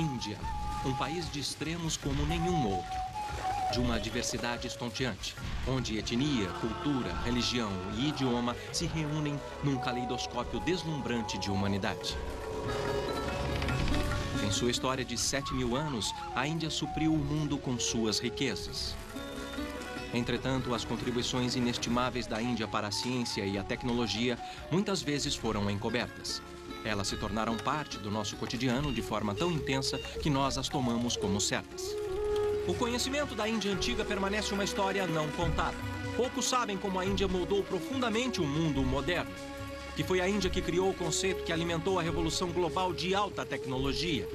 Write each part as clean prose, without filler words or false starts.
Índia, um país de extremos como nenhum outro. De uma diversidade estonteante, onde etnia, cultura, religião e idioma se reúnem num caleidoscópio deslumbrante de humanidade. Em sua história de 7.000 anos, a Índia supriu o mundo com suas riquezas. Entretanto, as contribuições inestimáveis da Índia para a ciência e a tecnologia muitas vezes foram encobertas. Elas se tornaram parte do nosso cotidiano de forma tão intensa que nós as tomamos como certas. O conhecimento da Índia antiga permanece uma história não contada. Poucos sabem como a Índia moldou profundamente o mundo moderno. Que foi a Índia que criou o conceito que alimentou a revolução global de alta tecnologia.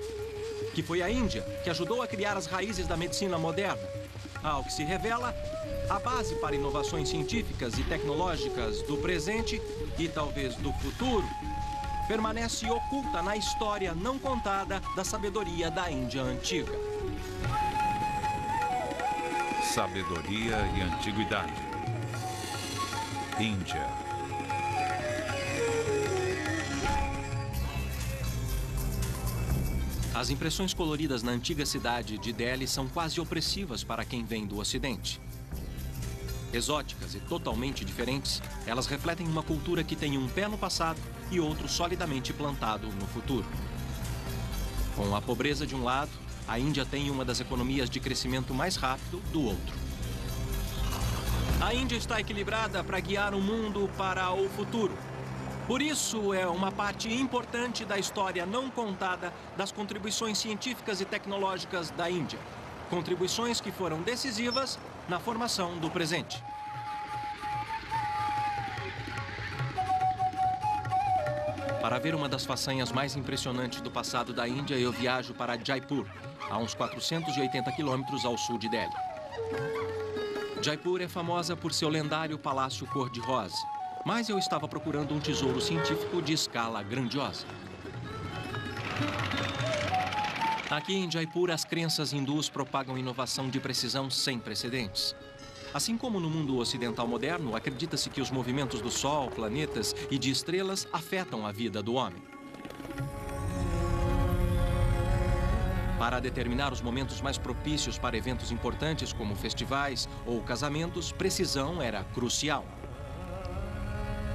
Que foi a Índia que ajudou a criar as raízes da medicina moderna. Ao que se revela, a base para inovações científicas e tecnológicas do presente e talvez do futuro permanece oculta na história não contada da sabedoria da Índia antiga. Sabedoria e antiguidade. Índia. As impressões coloridas na antiga cidade de Delhi são quase opressivas para quem vem do Ocidente. Exóticas e totalmente diferentes, elas refletem uma cultura que tem um pé no passado e outro solidamente plantado no futuro. Com a pobreza de um lado, a Índia tem uma das economias de crescimento mais rápido do outro. A Índia está equilibrada para guiar o mundo para o futuro. Por isso, é uma parte importante da história não contada das contribuições científicas e tecnológicas da Índia. Contribuições que foram decisivas na formação do presente. Para ver uma das façanhas mais impressionantes do passado da Índia, eu viajo para Jaipur, a uns 480 quilômetros ao sul de Delhi. Jaipur é famosa por seu lendário palácio cor-de-rosa, mas eu estava procurando um tesouro científico de escala grandiosa. Aqui em Jaipur, as crenças hindus propagam inovação de precisão sem precedentes. Assim como no mundo ocidental moderno, acredita-se que os movimentos do Sol, planetas e de estrelas afetam a vida do homem. Para determinar os momentos mais propícios para eventos importantes como festivais ou casamentos, precisão era crucial.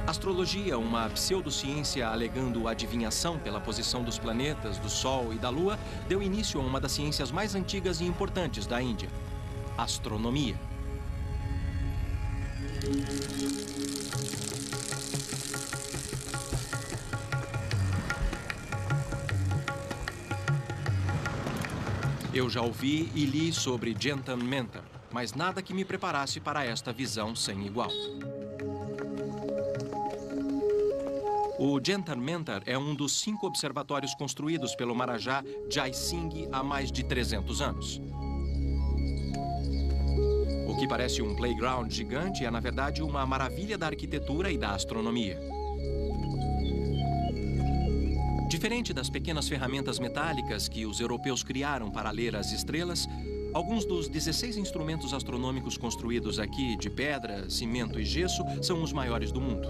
Astrologia, uma pseudociência alegando adivinhação pela posição dos planetas, do Sol e da Lua, deu início a uma das ciências mais antigas e importantes da Índia, a astronomia. Eu já ouvi e li sobre Jantar Mantar, mas nada que me preparasse para esta visão sem igual. O Jantar Mantar é um dos 5 observatórios construídos pelo Maharaja Jai Singh há mais de 300 anos. O que parece um playground gigante é, na verdade, uma maravilha da arquitetura e da astronomia. Diferente das pequenas ferramentas metálicas que os europeus criaram para ler as estrelas, alguns dos 16 instrumentos astronômicos construídos aqui de pedra, cimento e gesso são os maiores do mundo.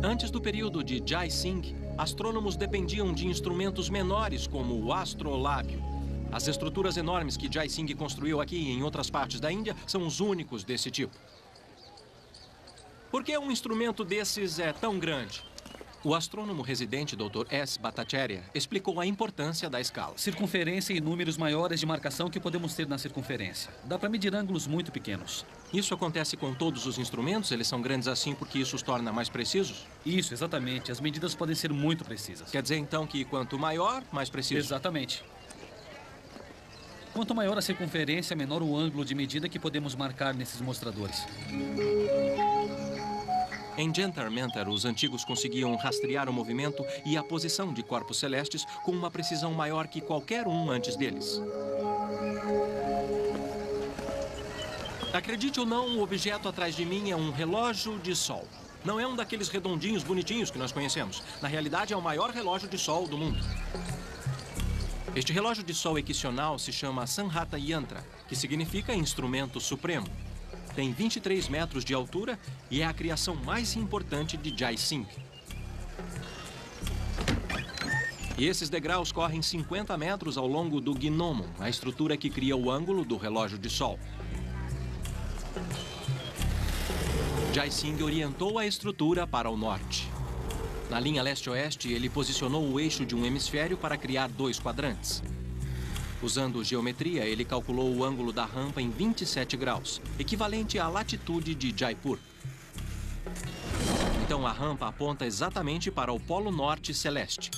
Antes do período de Jai Singh, astrônomos dependiam de instrumentos menores como o astrolábio. As estruturas enormes que Jai Singh construiu aqui e em outras partes da Índia são os únicos desse tipo. Por que um instrumento desses é tão grande? O astrônomo residente Dr. S. Bhattacharya explicou a importância da escala. Circunferência e números maiores de marcação que podemos ter na circunferência. Dá para medir ângulos muito pequenos. Isso acontece com todos os instrumentos? Eles são grandes assim porque isso os torna mais precisos? Isso, exatamente. As medidas podem ser muito precisas. Quer dizer, então, que quanto maior, mais preciso? Exatamente. Quanto maior a circunferência, menor o ângulo de medida que podemos marcar nesses mostradores. Em Jantar Mantar, os antigos conseguiam rastrear o movimento e a posição de corpos celestes com uma precisão maior que qualquer um antes deles. Acredite ou não, o objeto atrás de mim é um relógio de sol. Não é um daqueles redondinhos bonitinhos que nós conhecemos. Na realidade, é o maior relógio de sol do mundo. Este relógio de sol equacional se chama Sanhata Yantra, que significa instrumento supremo. Tem 23 metros de altura e é a criação mais importante de Jai Singh. E esses degraus correm 50 metros ao longo do gnomon, a estrutura que cria o ângulo do relógio de sol. Jai Singh orientou a estrutura para o norte. Na linha leste-oeste, ele posicionou o eixo de um hemisfério para criar 2 quadrantes. Usando geometria, ele calculou o ângulo da rampa em 27 graus, equivalente à latitude de Jaipur. Então a rampa aponta exatamente para o Polo Norte celeste.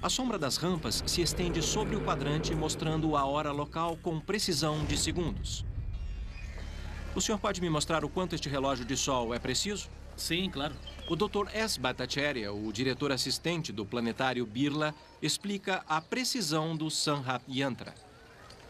A sombra das rampas se estende sobre o quadrante, mostrando a hora local com precisão de segundos. O senhor pode me mostrar o quanto este relógio de sol é preciso? Sim, claro. O Dr. S. Bhattacharya, o diretor assistente do planetário Birla, explica a precisão do Sanhat Yantra.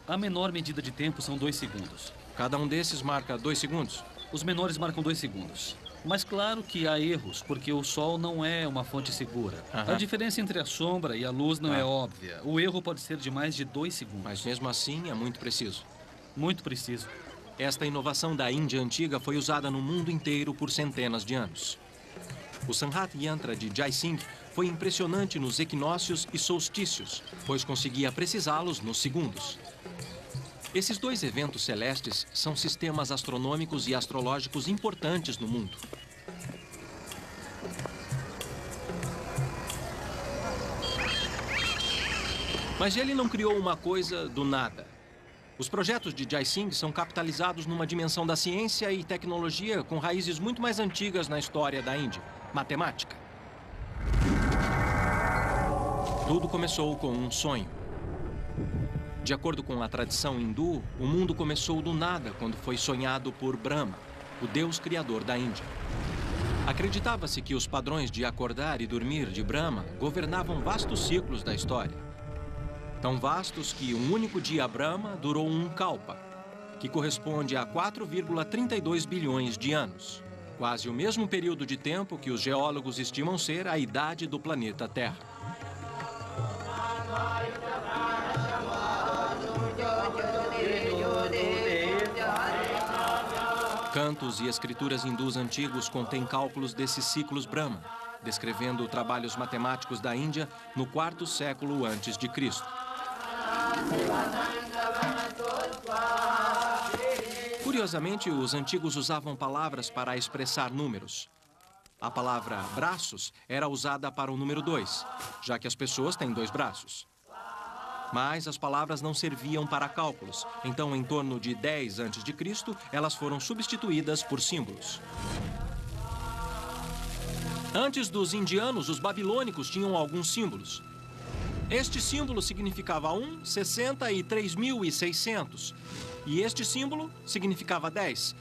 A menor medida de tempo são 2 segundos. Cada um desses marca 2 segundos? Os menores marcam 2 segundos. Mas claro que há erros, porque o Sol não é uma fonte segura. A diferença entre a sombra e a luz não é óbvia. O erro pode ser de mais de 2 segundos. Mas mesmo assim é muito preciso. Muito preciso. Esta inovação da Índia antiga foi usada no mundo inteiro por centenas de anos. O Sanhat Yantra de Jai Singh foi impressionante nos equinócios e solstícios, pois conseguia precisá-los nos segundos. Esses 2 eventos celestes são sistemas astronômicos e astrológicos importantes no mundo. Mas ele não criou uma coisa do nada. Os projetos de Jai Singh são capitalizados numa dimensão da ciência e tecnologia com raízes muito mais antigas na história da Índia, matemática. Tudo começou com um sonho. De acordo com a tradição hindu, o mundo começou do nada quando foi sonhado por Brahma, o deus criador da Índia. Acreditava-se que os padrões de acordar e dormir de Brahma governavam vastos ciclos da história. Tão vastos que um único dia Brahma durou um kalpa, que corresponde a 4,32 bilhões de anos. Quase o mesmo período de tempo que os geólogos estimam ser a idade do planeta Terra. Cantos e escrituras hindus antigos contêm cálculos desses ciclos Brahma, descrevendo trabalhos matemáticos da Índia no 4º século antes de Cristo. Curiosamente, os antigos usavam palavras para expressar números. A palavra braços era usada para o número 2, já que as pessoas têm 2 braços. Mas as palavras não serviam para cálculos, então em torno de 10 a.C., elas foram substituídas por símbolos. Antes dos indianos, os babilônicos tinham alguns símbolos. Este símbolo significava 1, 60 e 3.600. E este símbolo significava 10.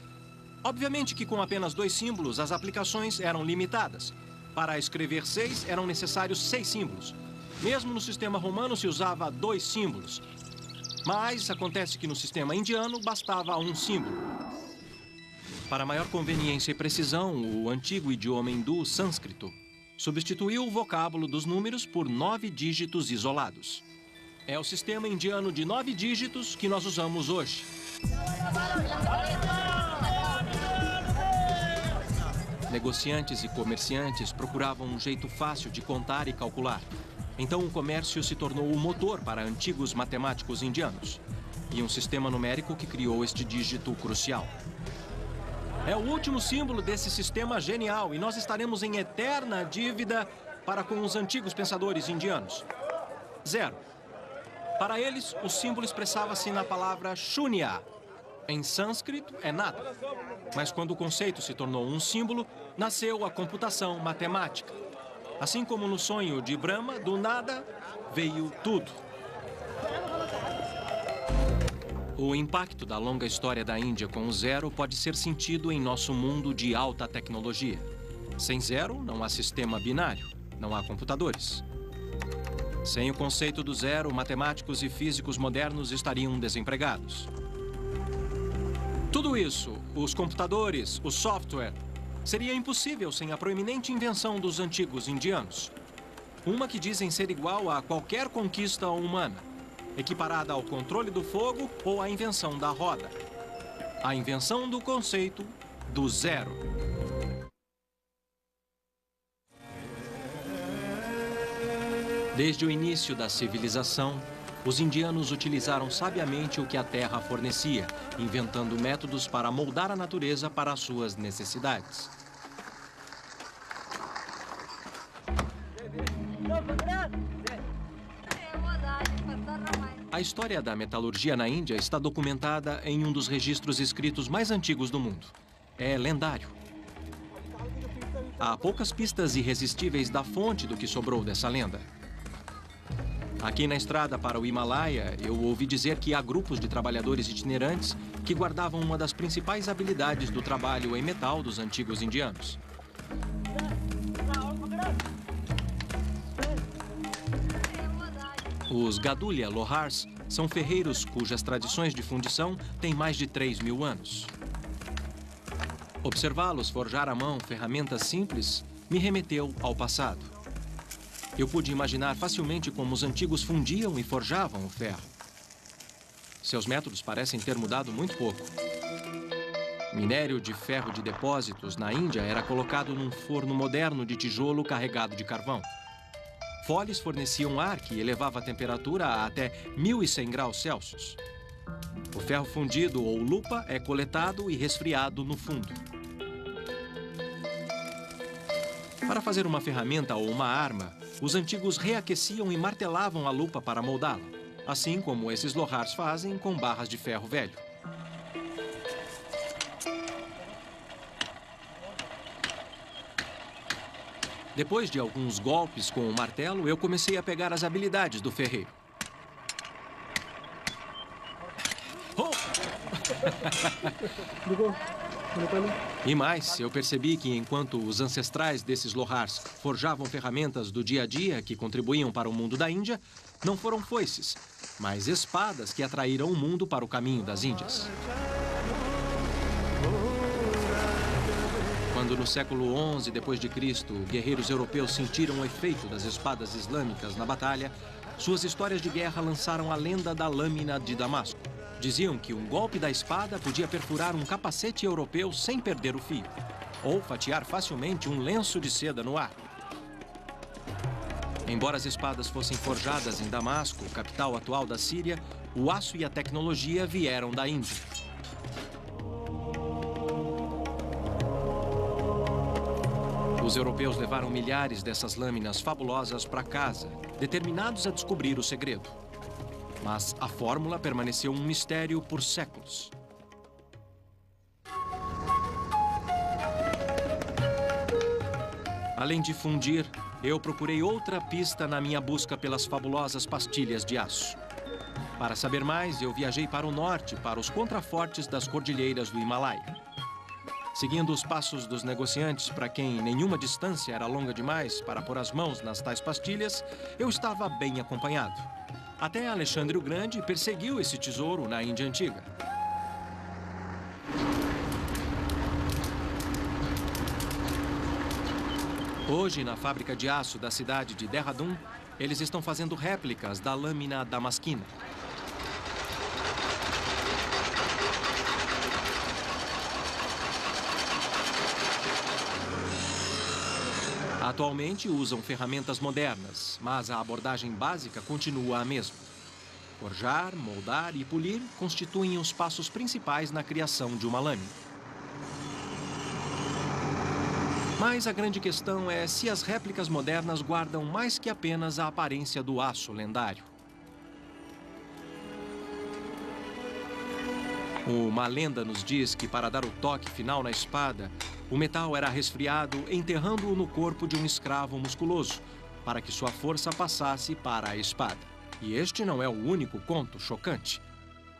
Obviamente que com apenas 2 símbolos, as aplicações eram limitadas. Para escrever 6, eram necessários 6 símbolos. Mesmo no sistema romano se usava 2 símbolos. Mas acontece que no sistema indiano bastava 1 símbolo. Para maior conveniência e precisão, o antigo idioma hindu sânscrito substituiu o vocábulo dos números por 9 dígitos isolados. É o sistema indiano de 9 dígitos que nós usamos hoje. Negociantes e comerciantes procuravam um jeito fácil de contar e calcular. Então o comércio se tornou o motor para antigos matemáticos indianos. E um sistema numérico que criou este dígito crucial. É o último símbolo desse sistema genial e nós estaremos em eterna dívida para com os antigos pensadores indianos. 0. Para eles, o símbolo expressava-se na palavra shunya. Em sânscrito, é nada. Mas quando o conceito se tornou um símbolo, nasceu a computação matemática. Assim como no sonho de Brahma, do nada veio tudo. O impacto da longa história da Índia com o 0 pode ser sentido em nosso mundo de alta tecnologia. Sem 0, não há sistema binário, não há computadores. Sem o conceito do 0, matemáticos e físicos modernos estariam desempregados. Tudo isso, os computadores, o software, seria impossível sem a proeminente invenção dos antigos indianos. Uma que dizem ser igual a qualquer conquista humana, equiparada ao controle do fogo ou à invenção da roda. A invenção do conceito do 0. Desde o início da civilização, os indianos utilizaram sabiamente o que a terra fornecia, inventando métodos para moldar a natureza para as suas necessidades. A história da metalurgia na Índia está documentada em um dos registros escritos mais antigos do mundo. É lendário. Há poucas pistas irresistíveis da fonte do que sobrou dessa lenda. Aqui na estrada para o Himalaia, eu ouvi dizer que há grupos de trabalhadores itinerantes que guardavam uma das principais habilidades do trabalho em metal dos antigos indianos. Os Gadulia Lohars são ferreiros cujas tradições de fundição têm mais de 3.000 anos. Observá-los forjar à mão ferramentas simples me remeteu ao passado. Eu pude imaginar facilmente como os antigos fundiam e forjavam o ferro. Seus métodos parecem ter mudado muito pouco. Minério de ferro de depósitos na Índia era colocado num forno moderno de tijolo carregado de carvão. Foles forneciam ar que elevava a temperatura a até 1.100 graus Celsius. O ferro fundido ou lupa é coletado e resfriado no fundo. Para fazer uma ferramenta ou uma arma, os antigos reaqueciam e martelavam a lupa para moldá-la, assim como esses Lohars fazem com barras de ferro velho. Depois de alguns golpes com o martelo, eu comecei a pegar as habilidades do ferreiro. Oh! E mais, eu percebi que enquanto os ancestrais desses Lohars forjavam ferramentas do dia a dia que contribuíam para o mundo da Índia, não foram foices, mas espadas que atraíram o mundo para o caminho das Índias. Quando no século XI d.C., guerreiros europeus sentiram o efeito das espadas islâmicas na batalha, suas histórias de guerra lançaram a lenda da lâmina de Damasco. Diziam que um golpe da espada podia perfurar um capacete europeu sem perder o fio, ou fatiar facilmente um lenço de seda no ar. Embora as espadas fossem forjadas em Damasco, capital atual da Síria, o aço e a tecnologia vieram da Índia. Os europeus levaram milhares dessas lâminas fabulosas para casa, determinados a descobrir o segredo. Mas a fórmula permaneceu um mistério por séculos. Além de fundir, eu procurei outra pista na minha busca pelas fabulosas pastilhas de aço. Para saber mais, eu viajei para o norte, para os contrafortes das cordilheiras do Himalaia. Seguindo os passos dos negociantes, para quem nenhuma distância era longa demais para pôr as mãos nas tais pastilhas, eu estava bem acompanhado. Até Alexandre o Grande perseguiu esse tesouro na Índia Antiga. Hoje, na fábrica de aço da cidade de Dehradun, eles estão fazendo réplicas da lâmina damasquina. Atualmente usam ferramentas modernas, mas a abordagem básica continua a mesma. Forjar, moldar e polir constituem os passos principais na criação de uma lâmina. Mas a grande questão é se as réplicas modernas guardam mais que apenas a aparência do aço lendário. Uma lenda nos diz que para dar o toque final na espada, o metal era resfriado enterrando-o no corpo de um escravo musculoso, para que sua força passasse para a espada. E este não é o único conto chocante.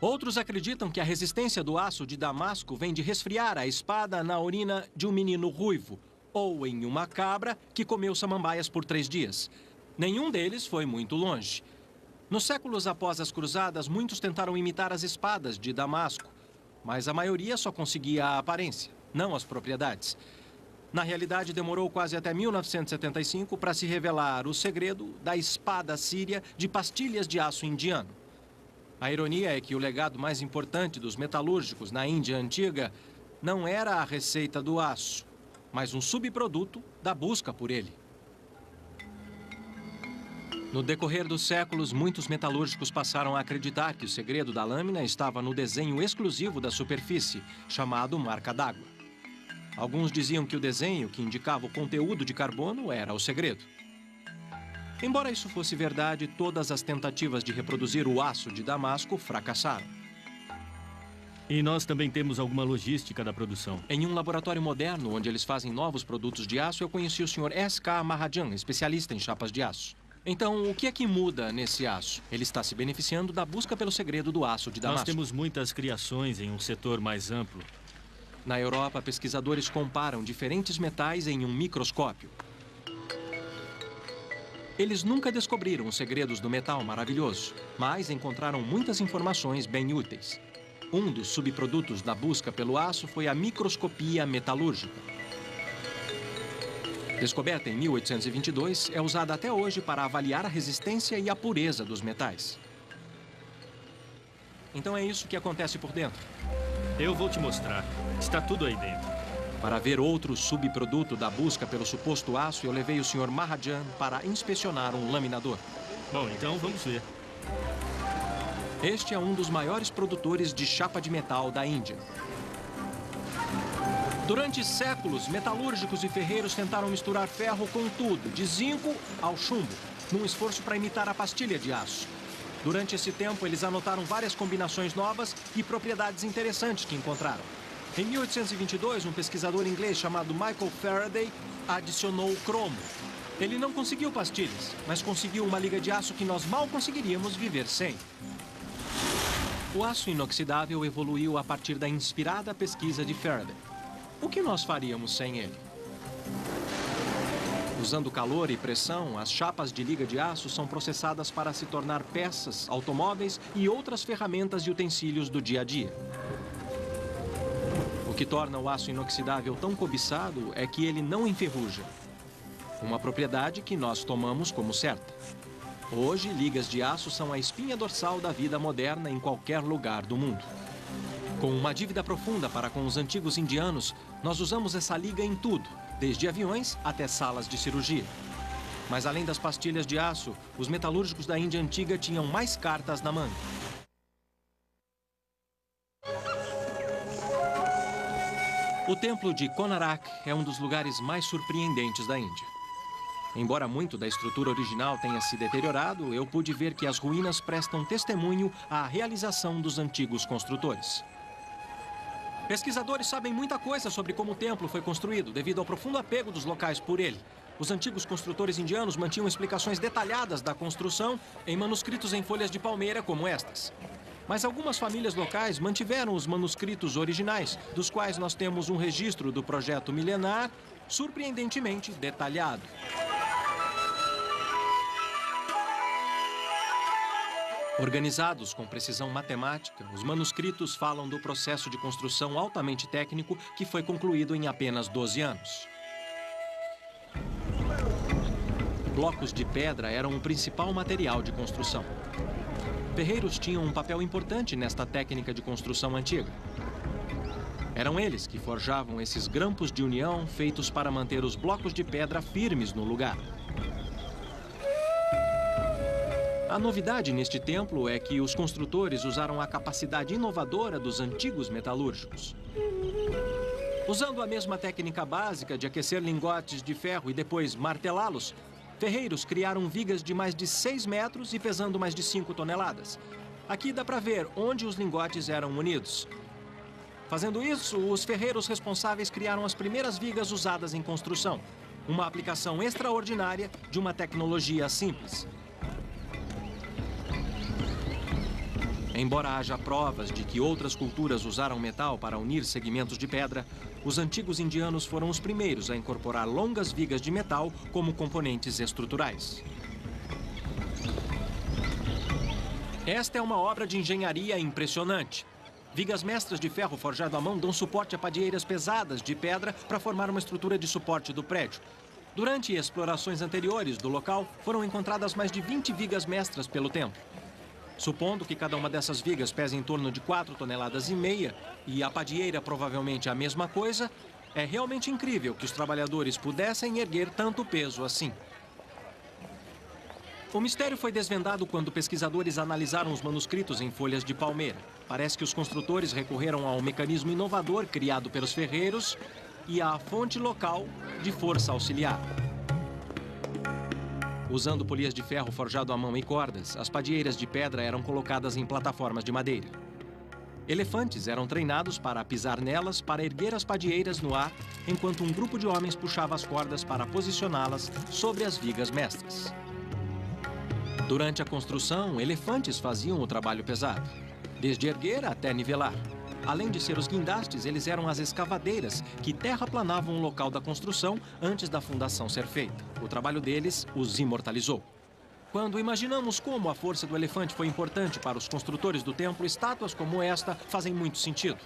Outros acreditam que a resistência do aço de Damasco vem de resfriar a espada na urina de um menino ruivo, ou em uma cabra que comeu samambaias por 3 dias. Nenhum deles foi muito longe. Nos séculos após as cruzadas, muitos tentaram imitar as espadas de Damasco, mas a maioria só conseguia a aparência, não as propriedades. Na realidade, demorou quase até 1975 para se revelar o segredo da espada síria de pastilhas de aço indiano. A ironia é que o legado mais importante dos metalúrgicos na Índia Antiga não era a receita do aço, mas um subproduto da busca por ele. No decorrer dos séculos, muitos metalúrgicos passaram a acreditar que o segredo da lâmina estava no desenho exclusivo da superfície, chamado marca d'água. Alguns diziam que o desenho, que indicava o conteúdo de carbono, era o segredo. Embora isso fosse verdade, todas as tentativas de reproduzir o aço de Damasco fracassaram. E nós também temos alguma logística da produção. Em um laboratório moderno, onde eles fazem novos produtos de aço, eu conheci o Sr. S.K. Mahajan, especialista em chapas de aço. Então, o que é que muda nesse aço? Ele está se beneficiando da busca pelo segredo do aço de Damasco. Nós temos muitas criações em um setor mais amplo. Na Europa, pesquisadores comparam diferentes metais em um microscópio. Eles nunca descobriram os segredos do metal maravilhoso, mas encontraram muitas informações bem úteis. Um dos subprodutos da busca pelo aço foi a microscopia metalúrgica. Descoberta em 1822, é usada até hoje para avaliar a resistência e a pureza dos metais. Então é isso que acontece por dentro. Eu vou te mostrar. Está tudo aí dentro. Para ver outro subproduto da busca pelo suposto aço, eu levei o Sr. Mahajan para inspecionar um laminador. Bom, então vamos ver. Este é um dos maiores produtores de chapa de metal da Índia. Durante séculos, metalúrgicos e ferreiros tentaram misturar ferro com tudo, de zinco ao chumbo, num esforço para imitar a pastilha de aço. Durante esse tempo, eles anotaram várias combinações novas e propriedades interessantes que encontraram. Em 1822, um pesquisador inglês chamado Michael Faraday adicionou cromo. Ele não conseguiu pastilhas, mas conseguiu uma liga de aço que nós mal conseguiríamos viver sem. O aço inoxidável evoluiu a partir da inspirada pesquisa de Faraday. O que nós faríamos sem ele? Usando calor e pressão, as chapas de liga de aço são processadas para se tornar peças, automóveis e outras ferramentas e utensílios do dia a dia. O que torna o aço inoxidável tão cobiçado é que ele não enferruja. Uma propriedade que nós tomamos como certa. Hoje, ligas de aço são a espinha dorsal da vida moderna em qualquer lugar do mundo. Com uma dívida profunda para com os antigos indianos, nós usamos essa liga em tudo, desde aviões até salas de cirurgia. Mas além das pastilhas de aço, os metalúrgicos da Índia antiga tinham mais cartas na manga. O templo de Konarak é um dos lugares mais surpreendentes da Índia. Embora muito da estrutura original tenha se deteriorado, eu pude ver que as ruínas prestam testemunho à realização dos antigos construtores. Pesquisadores sabem muita coisa sobre como o templo foi construído, devido ao profundo apego dos locais por ele. Os antigos construtores indianos mantinham explicações detalhadas da construção em manuscritos em folhas de palmeira como estas. Mas algumas famílias locais mantiveram os manuscritos originais, dos quais nós temos um registro do projeto milenar, surpreendentemente detalhado. Organizados com precisão matemática, os manuscritos falam do processo de construção altamente técnico que foi concluído em apenas 12 anos. Blocos de pedra eram o principal material de construção. Ferreiros tinham um papel importante nesta técnica de construção antiga. Eram eles que forjavam esses grampos de união feitos para manter os blocos de pedra firmes no lugar. A novidade neste templo é que os construtores usaram a capacidade inovadora dos antigos metalúrgicos. Usando a mesma técnica básica de aquecer lingotes de ferro e depois martelá-los, ferreiros criaram vigas de mais de 6 metros e pesando mais de 5 toneladas. Aqui dá para ver onde os lingotes eram unidos. Fazendo isso, os ferreiros responsáveis criaram as primeiras vigas usadas em construção. Uma aplicação extraordinária de uma tecnologia simples. Embora haja provas de que outras culturas usaram metal para unir segmentos de pedra, os antigos indianos foram os primeiros a incorporar longas vigas de metal como componentes estruturais. Esta é uma obra de engenharia impressionante. Vigas mestras de ferro forjado à mão dão suporte a padieiras pesadas de pedra para formar uma estrutura de suporte do prédio. Durante explorações anteriores do local, foram encontradas mais de 20 vigas mestras pelo templo. Supondo que cada uma dessas vigas pese em torno de 4,5 toneladas e a padieira provavelmente a mesma coisa, é realmente incrível que os trabalhadores pudessem erguer tanto peso assim. O mistério foi desvendado quando pesquisadores analisaram os manuscritos em folhas de palmeira. Parece que os construtores recorreram ao mecanismo inovador criado pelos ferreiros e à fonte local de força auxiliar. Usando polias de ferro forjado à mão e cordas, as padieiras de pedra eram colocadas em plataformas de madeira. Elefantes eram treinados para pisar nelas para erguer as padieiras no ar, enquanto um grupo de homens puxava as cordas para posicioná-las sobre as vigas mestras. Durante a construção, elefantes faziam o trabalho pesado, desde erguer até nivelar. Além de ser os guindastes, eles eram as escavadeiras que terraplanavam o local da construção antes da fundação ser feita. O trabalho deles os imortalizou. Quando imaginamos como a força do elefante foi importante para os construtores do templo, estátuas como esta fazem muito sentido.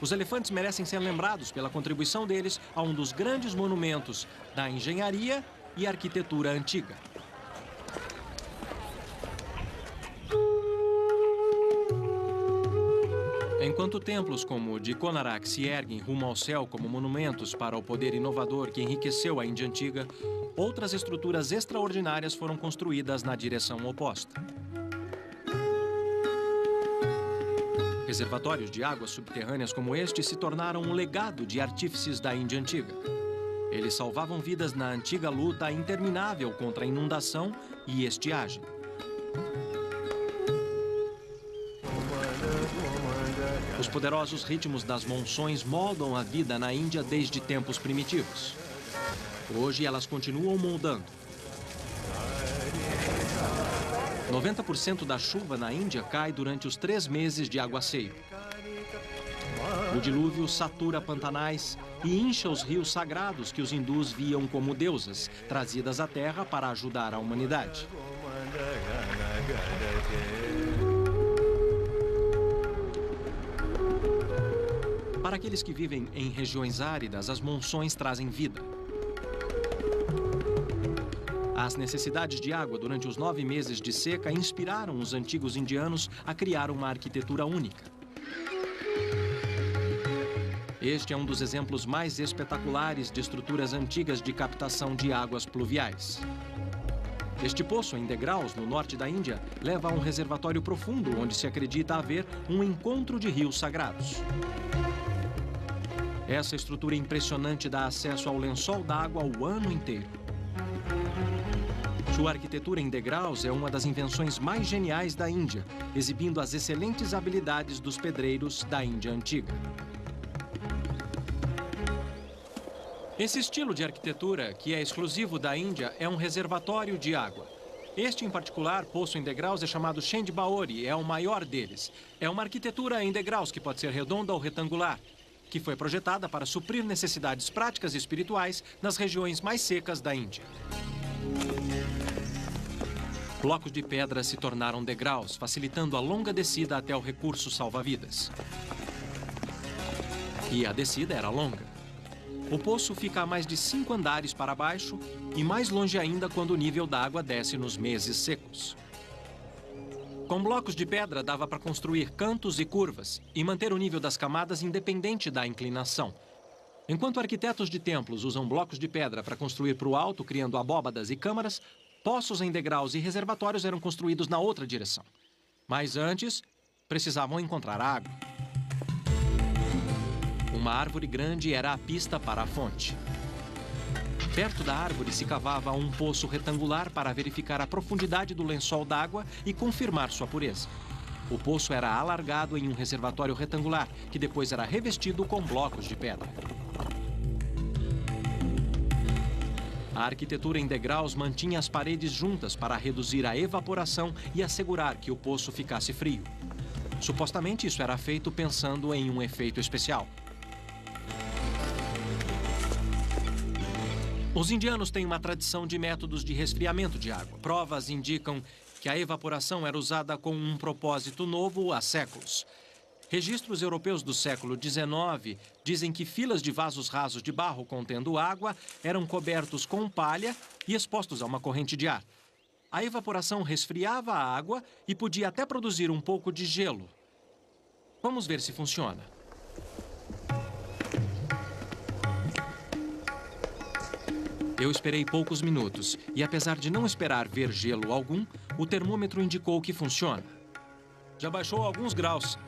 Os elefantes merecem ser lembrados pela contribuição deles a um dos grandes monumentos da engenharia e arquitetura antiga. Enquanto templos como o de Konarak se erguem rumo ao céu como monumentos para o poder inovador que enriqueceu a Índia Antiga, outras estruturas extraordinárias foram construídas na direção oposta. Reservatórios de águas subterrâneas como este se tornaram um legado de artífices da Índia Antiga. Eles salvavam vidas na antiga luta interminável contra a inundação e estiagem. Os poderosos ritmos das monções moldam a vida na Índia desde tempos primitivos. Hoje elas continuam moldando. 90% da chuva na Índia cai durante os 3 meses de aguaceiro. O dilúvio satura pantanais e incha os rios sagrados que os hindus viam como deusas, trazidas à terra para ajudar a humanidade. Para aqueles que vivem em regiões áridas, as monções trazem vida. As necessidades de água durante os 9 meses de seca inspiraram os antigos indianos a criar uma arquitetura única. Este é um dos exemplos mais espetaculares de estruturas antigas de captação de águas pluviais. Este poço em degraus, no norte da Índia, leva a um reservatório profundo onde se acredita haver um encontro de rios sagrados. Essa estrutura impressionante dá acesso ao lençol d'água o ano inteiro. Sua arquitetura em degraus é uma das invenções mais geniais da Índia, exibindo as excelentes habilidades dos pedreiros da Índia Antiga. Esse estilo de arquitetura, que é exclusivo da Índia, é um reservatório de água. Este, em particular, poço em degraus, é chamado Chand Baori, é o maior deles. É uma arquitetura em degraus que pode ser redonda ou retangular, que foi projetada para suprir necessidades práticas e espirituais nas regiões mais secas da Índia. Blocos de pedra se tornaram degraus, facilitando a longa descida até o recurso salva-vidas. E a descida era longa. O poço fica a mais de 5 andares para baixo e mais longe ainda quando o nível da água desce nos meses secos. Com blocos de pedra dava para construir cantos e curvas e manter o nível das camadas independente da inclinação. Enquanto arquitetos de templos usam blocos de pedra para construir para o alto, criando abóbadas e câmaras, poços em degraus e reservatórios eram construídos na outra direção. Mas antes, precisavam encontrar água. Uma árvore grande era a pista para a fonte. Perto da árvore se cavava um poço retangular para verificar a profundidade do lençol d'água e confirmar sua pureza. O poço era alargado em um reservatório retangular, que depois era revestido com blocos de pedra. A arquitetura em degraus mantinha as paredes juntas para reduzir a evaporação e assegurar que o poço ficasse frio. Supostamente isso era feito pensando em um efeito especial. Os indianos têm uma tradição de métodos de resfriamento de água. Provas indicam que a evaporação era usada com um propósito novo há séculos. Registros europeus do século XIX dizem que filas de vasos rasos de barro contendo água eram cobertos com palha e expostos a uma corrente de ar. A evaporação resfriava a água e podia até produzir um pouco de gelo. Vamos ver se funciona. Eu esperei poucos minutos e, apesar de não esperar ver gelo algum, o termômetro indicou que funciona. Já baixou alguns graus.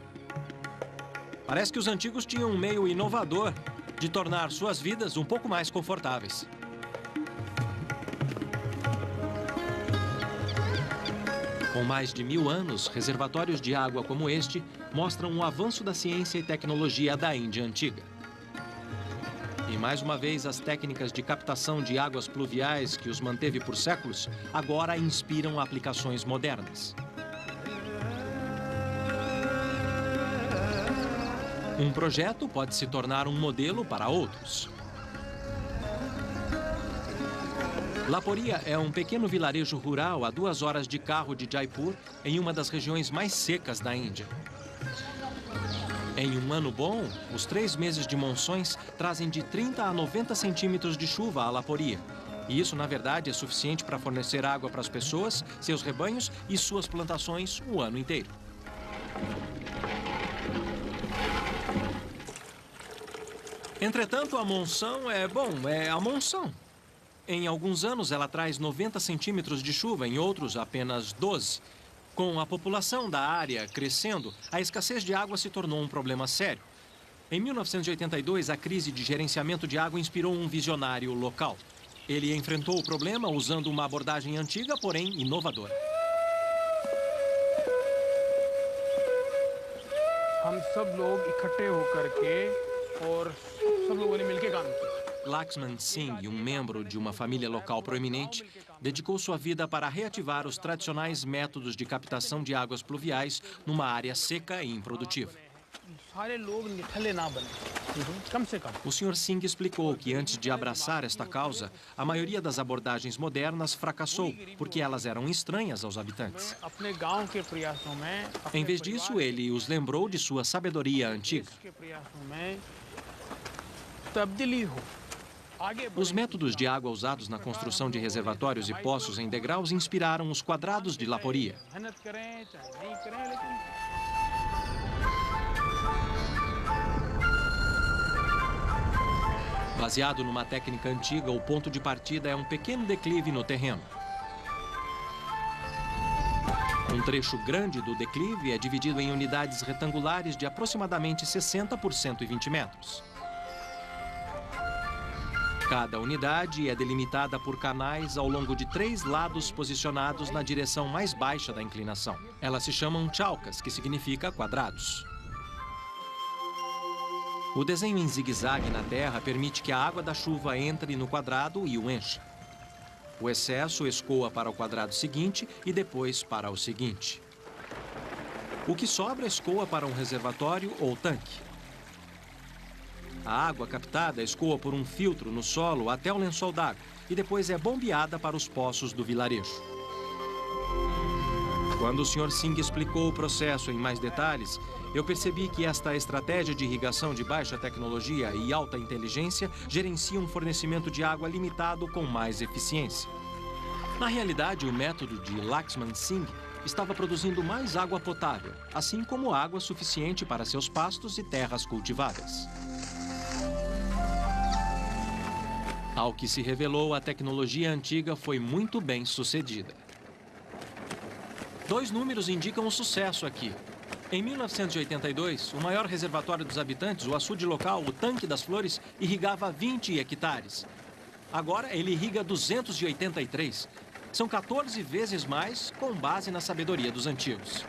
Parece que os antigos tinham um meio inovador de tornar suas vidas um pouco mais confortáveis. Com mais de 1000 anos, reservatórios de água como este mostram o avanço da ciência e tecnologia da Índia antiga. E mais uma vez, as técnicas de captação de águas pluviais que os manteve por séculos agora inspiram aplicações modernas. Um projeto pode se tornar um modelo para outros. Laporia é um pequeno vilarejo rural a 2 horas de carro de Jaipur, em uma das regiões mais secas da Índia. Em um ano bom, os 3 meses de monções trazem de 30 a 90 centímetros de chuva a Laporia. E isso, na verdade, é suficiente para fornecer água para as pessoas, seus rebanhos e suas plantações o ano inteiro. Entretanto, a monção é a monção. Em alguns anos, ela traz 90 centímetros de chuva, em outros, apenas 12. Com a população da área crescendo, a escassez de água se tornou um problema sério. Em 1982, a crise de gerenciamento de água inspirou um visionário local. Ele enfrentou o problema usando uma abordagem antiga, porém inovadora. हम सब लोग इकट्ठे होकर के और सब लोगों ने मिलकर काम किया. Lakshman Singh, um membro de uma família local proeminente, dedicou sua vida para reativar os tradicionais métodos de captação de águas pluviais numa área seca e improdutiva. O Sr. Singh explicou que antes de abraçar esta causa, a maioria das abordagens modernas fracassou porque elas eram estranhas aos habitantes. Em vez disso, ele os lembrou de sua sabedoria antiga. Os métodos de água usados na construção de reservatórios e poços em degraus inspiraram os quadrados de Laporia. Baseado numa técnica antiga, o ponto de partida é um pequeno declive no terreno. Um trecho grande do declive é dividido em unidades retangulares de aproximadamente 60 por 120 metros. Cada unidade é delimitada por canais ao longo de 3 lados posicionados na direção mais baixa da inclinação. Elas se chamam chaukas, que significa quadrados. O desenho em zigue-zague na terra permite que a água da chuva entre no quadrado e o encha. O excesso escoa para o quadrado seguinte e depois para o seguinte. O que sobra escoa para um reservatório ou tanque. A água captada escoa por um filtro no solo até o lençol d'água e depois é bombeada para os poços do vilarejo. Quando o Sr. Singh explicou o processo em mais detalhes, eu percebi que esta estratégia de irrigação de baixa tecnologia e alta inteligência gerencia um fornecimento de água limitado com mais eficiência. Na realidade, o método de Lakshman Singh estava produzindo mais água potável, assim como água suficiente para seus pastos e terras cultivadas. Ao que se revelou, a tecnologia antiga foi muito bem sucedida. 2 números indicam o sucesso aqui. Em 1982, o maior reservatório dos habitantes, o açude local, o Tanque das Flores, irrigava 20 hectares. Agora ele irriga 283. São 14 vezes mais, com base na sabedoria dos antigos.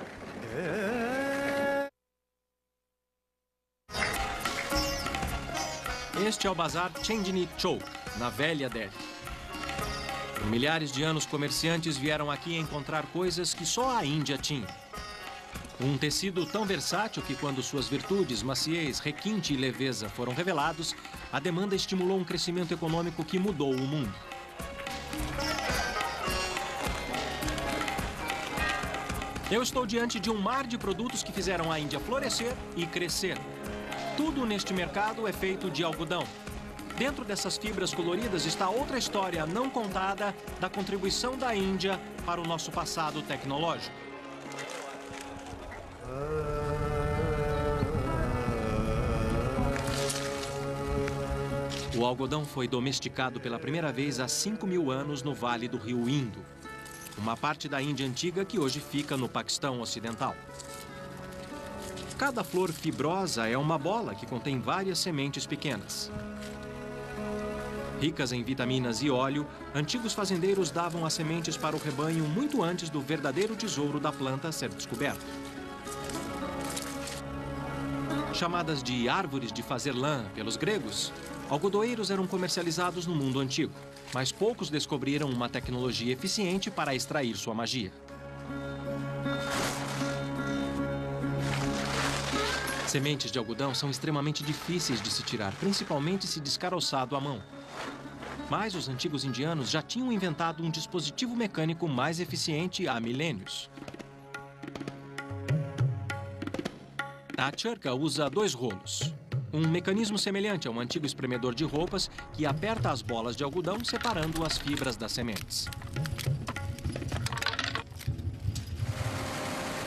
Este é o Bazar Chandni Chowk, na velha Delhi. Por milhares de anos, comerciantes vieram aqui encontrar coisas que só a Índia tinha. Um tecido tão versátil que, quando suas virtudes, maciez, requinte e leveza foram revelados, a demanda estimulou um crescimento econômico que mudou o mundo. Eu estou diante de um mar de produtos que fizeram a Índia florescer e crescer. Tudo neste mercado é feito de algodão. Dentro dessas fibras coloridas está outra história não contada da contribuição da Índia para o nosso passado tecnológico. O algodão foi domesticado pela primeira vez há 5.000 anos no Vale do Rio Indo, uma parte da Índia antiga que hoje fica no Paquistão Ocidental. Cada flor fibrosa é uma bola que contém várias sementes pequenas. Ricas em vitaminas e óleo, antigos fazendeiros davam as sementes para o rebanho muito antes do verdadeiro tesouro da planta ser descoberto. Chamadas de árvores de fazer lã pelos gregos, algodoeiros eram comercializados no mundo antigo, mas poucos descobriram uma tecnologia eficiente para extrair sua magia. Sementes de algodão são extremamente difíceis de se tirar, principalmente se descaroçado à mão. Mas os antigos indianos já tinham inventado um dispositivo mecânico mais eficiente há milênios. A charka usa 2 rolos. Um mecanismo semelhante a um antigo espremedor de roupas que aperta as bolas de algodão, separando as fibras das sementes.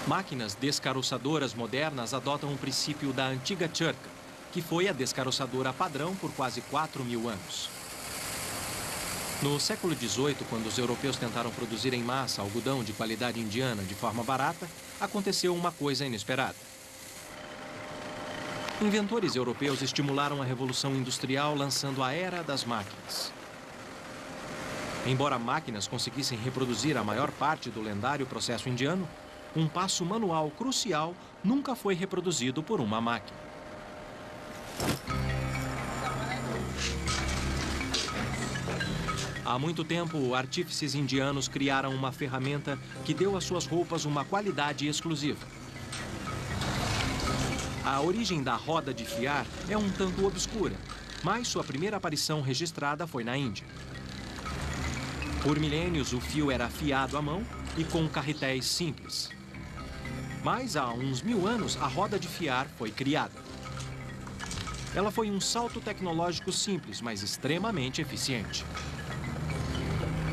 Máquinas descaroçadoras modernas adotam o princípio da antiga charka, que foi a descaroçadora padrão por quase 4.000 anos. No século XVIII, quando os europeus tentaram produzir em massa algodão de qualidade indiana de forma barata, aconteceu uma coisa inesperada. Inventores europeus estimularam a revolução industrial lançando a era das máquinas. Embora máquinas conseguissem reproduzir a maior parte do lendário processo indiano, um passo manual crucial nunca foi reproduzido por uma máquina. Há muito tempo, artífices indianos criaram uma ferramenta que deu às suas roupas uma qualidade exclusiva. A origem da roda de fiar é um tanto obscura, mas sua primeira aparição registrada foi na Índia. Por milênios, o fio era afiado à mão e com carretéis simples. Mas há uns 1000 anos, a roda de fiar foi criada. Ela foi um salto tecnológico simples, mas extremamente eficiente.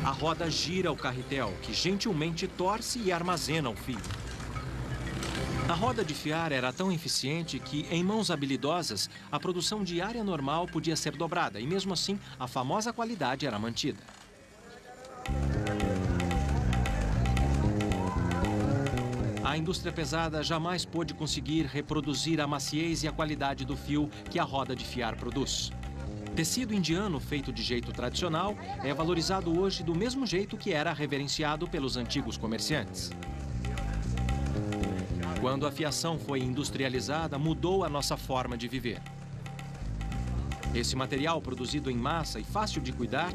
A roda gira o carretel, que gentilmente torce e armazena o fio. A roda de fiar era tão eficiente que, em mãos habilidosas, a produção diária normal podia ser dobrada e, mesmo assim, a famosa qualidade era mantida. A indústria pesada jamais pôde conseguir reproduzir a maciez e a qualidade do fio que a roda de fiar produz. Tecido indiano feito de jeito tradicional é valorizado hoje do mesmo jeito que era reverenciado pelos antigos comerciantes. Quando a fiação foi industrializada, mudou a nossa forma de viver. Esse material produzido em massa e fácil de cuidar,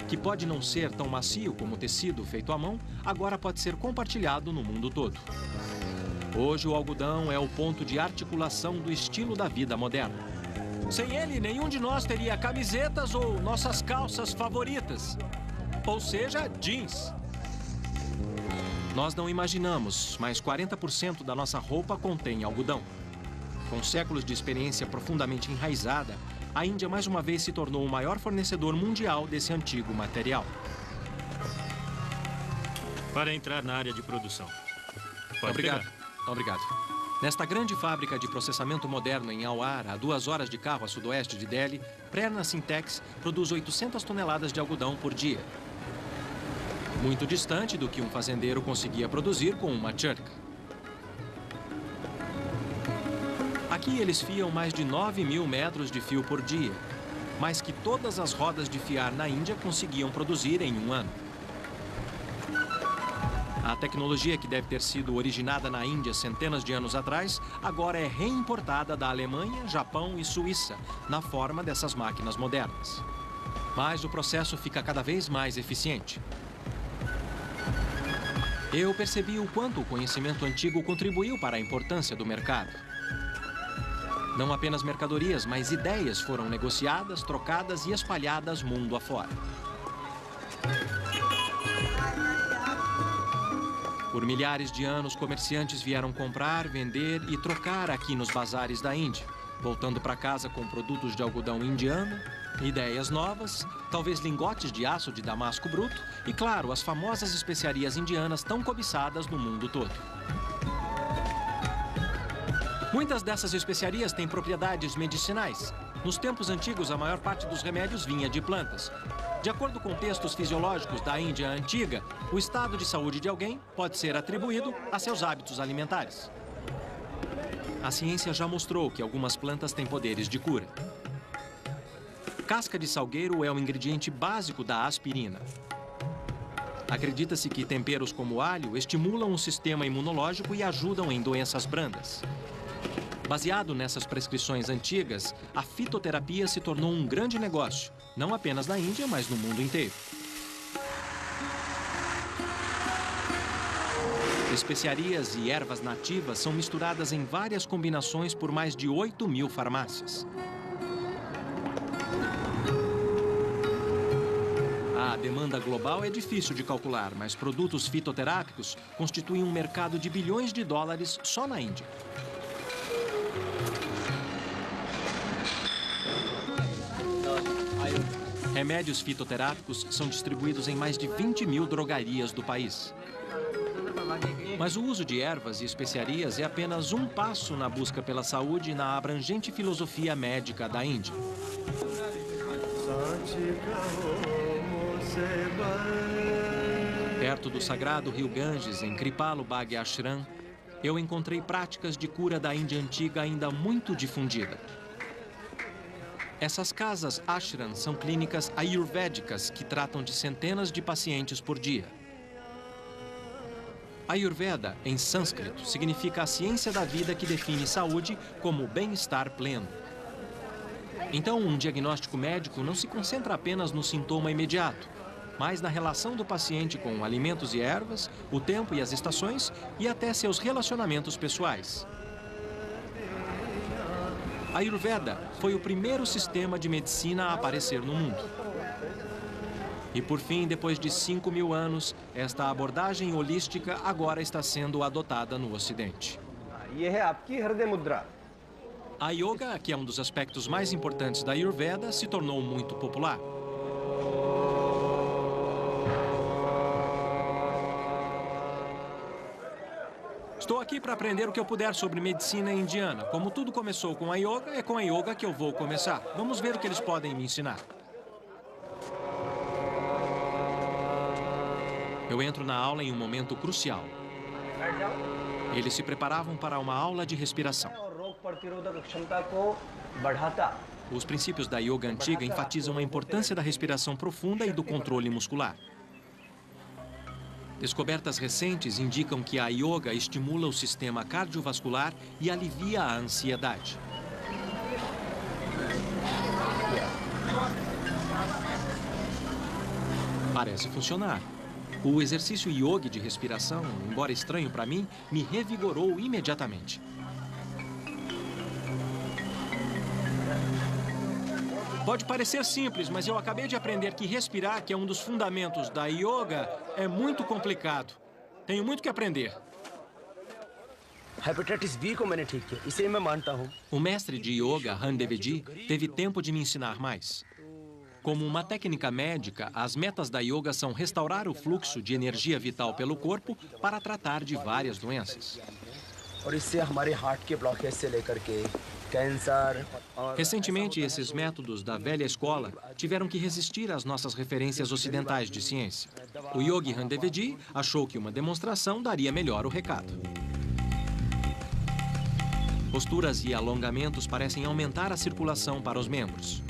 que pode não ser tão macio como o tecido feito à mão, agora pode ser compartilhado no mundo todo. Hoje o algodão é o ponto de articulação do estilo da vida moderna. Sem ele, nenhum de nós teria camisetas ou nossas calças favoritas. Ou seja, jeans. Nós não imaginamos, mas 40% da nossa roupa contém algodão. Com séculos de experiência profundamente enraizada, a Índia mais uma vez se tornou o maior fornecedor mundial desse antigo material. Para entrar na área de produção. Obrigado. Obrigado. Nesta grande fábrica de processamento moderno em Alwar, a 2 horas de carro a sudoeste de Delhi, Prerna Syntex produz 800 toneladas de algodão por dia. Muito distante do que um fazendeiro conseguia produzir com uma charka. Aqui eles fiam mais de 9.000 metros de fio por dia, mais que todas as rodas de fiar na Índia conseguiam produzir em um ano. A tecnologia que deve ter sido originada na Índia centenas de anos atrás, agora é reimportada da Alemanha, Japão e Suíça, na forma dessas máquinas modernas. Mas o processo fica cada vez mais eficiente. Eu percebi o quanto o conhecimento antigo contribuiu para a importância do mercado. Não apenas mercadorias, mas ideias foram negociadas, trocadas e espalhadas mundo afora. Por milhares de anos, comerciantes vieram comprar, vender e trocar aqui nos bazares da Índia, voltando para casa com produtos de algodão indiano, ideias novas, talvez lingotes de aço de damasco bruto e, claro, as famosas especiarias indianas tão cobiçadas no mundo todo. Muitas dessas especiarias têm propriedades medicinais Nos tempos antigos, a maior parte dos remédios vinha de plantas. De acordo com textos fisiológicos da Índia antiga, o estado de saúde de alguém pode ser atribuído a seus hábitos alimentares. A ciência já mostrou que algumas plantas têm poderes de cura. Casca de salgueiro é o ingrediente básico da aspirina. Acredita-se que temperos como alho estimulam o sistema imunológico e ajudam em doenças brandas. Baseado nessas prescrições antigas, a fitoterapia se tornou um grande negócio, não apenas na Índia, mas no mundo inteiro. Especiarias e ervas nativas são misturadas em várias combinações por mais de 8.000 farmácias. A demanda global é difícil de calcular, mas produtos fitoterápicos constituem um mercado de bilhões de dólares só na Índia. Remédios fitoterápicos são distribuídos em mais de 20.000 drogarias do país. Mas o uso de ervas e especiarias é apenas um passo na busca pela saúde na abrangente filosofia médica da Índia. Perto do sagrado rio Ganges, em Kripalo Bagh Ashram, eu encontrei práticas de cura da Índia antiga ainda muito difundida. Essas casas ashram são clínicas ayurvédicas que tratam de centenas de pacientes por dia. Ayurveda, em sânscrito, significa a ciência da vida que define saúde como bem-estar pleno. Então, um diagnóstico médico não se concentra apenas no sintoma imediato, mas na relação do paciente com alimentos e ervas, o tempo e as estações e até seus relacionamentos pessoais. A Ayurveda foi o primeiro sistema de medicina a aparecer no mundo. E por fim, depois de 5.000 anos, esta abordagem holística agora está sendo adotada no Ocidente. A yoga, que é um dos aspectos mais importantes da Ayurveda, se tornou muito popular. Estou aqui para aprender o que eu puder sobre medicina indiana. Como tudo começou com a yoga, é com a yoga que eu vou começar. Vamos ver o que eles podem me ensinar. Eu entro na aula em um momento crucial. Eles se preparavam para uma aula de respiração. Os princípios da yoga antiga enfatizam a importância da respiração profunda e do controle muscular. Descobertas recentes indicam que a yoga estimula o sistema cardiovascular e alivia a ansiedade. Parece funcionar. O exercício yoga de respiração, embora estranho para mim, me revigorou imediatamente. Pode parecer simples, mas eu acabei de aprender que respirar, que é um dos fundamentos da yoga, é muito complicado. Tenho muito que aprender. O mestre de yoga, Han Deveji, teve tempo de me ensinar mais. Como uma técnica médica, as metas da yoga são restaurar o fluxo de energia vital pelo corpo para tratar de várias doenças. Recentemente, esses métodos da velha escola tiveram que resistir às nossas referências ocidentais de ciência. O yogi Han Deveji achou que uma demonstração daria melhor o recado. Posturas e alongamentos parecem aumentar a circulação para os membros.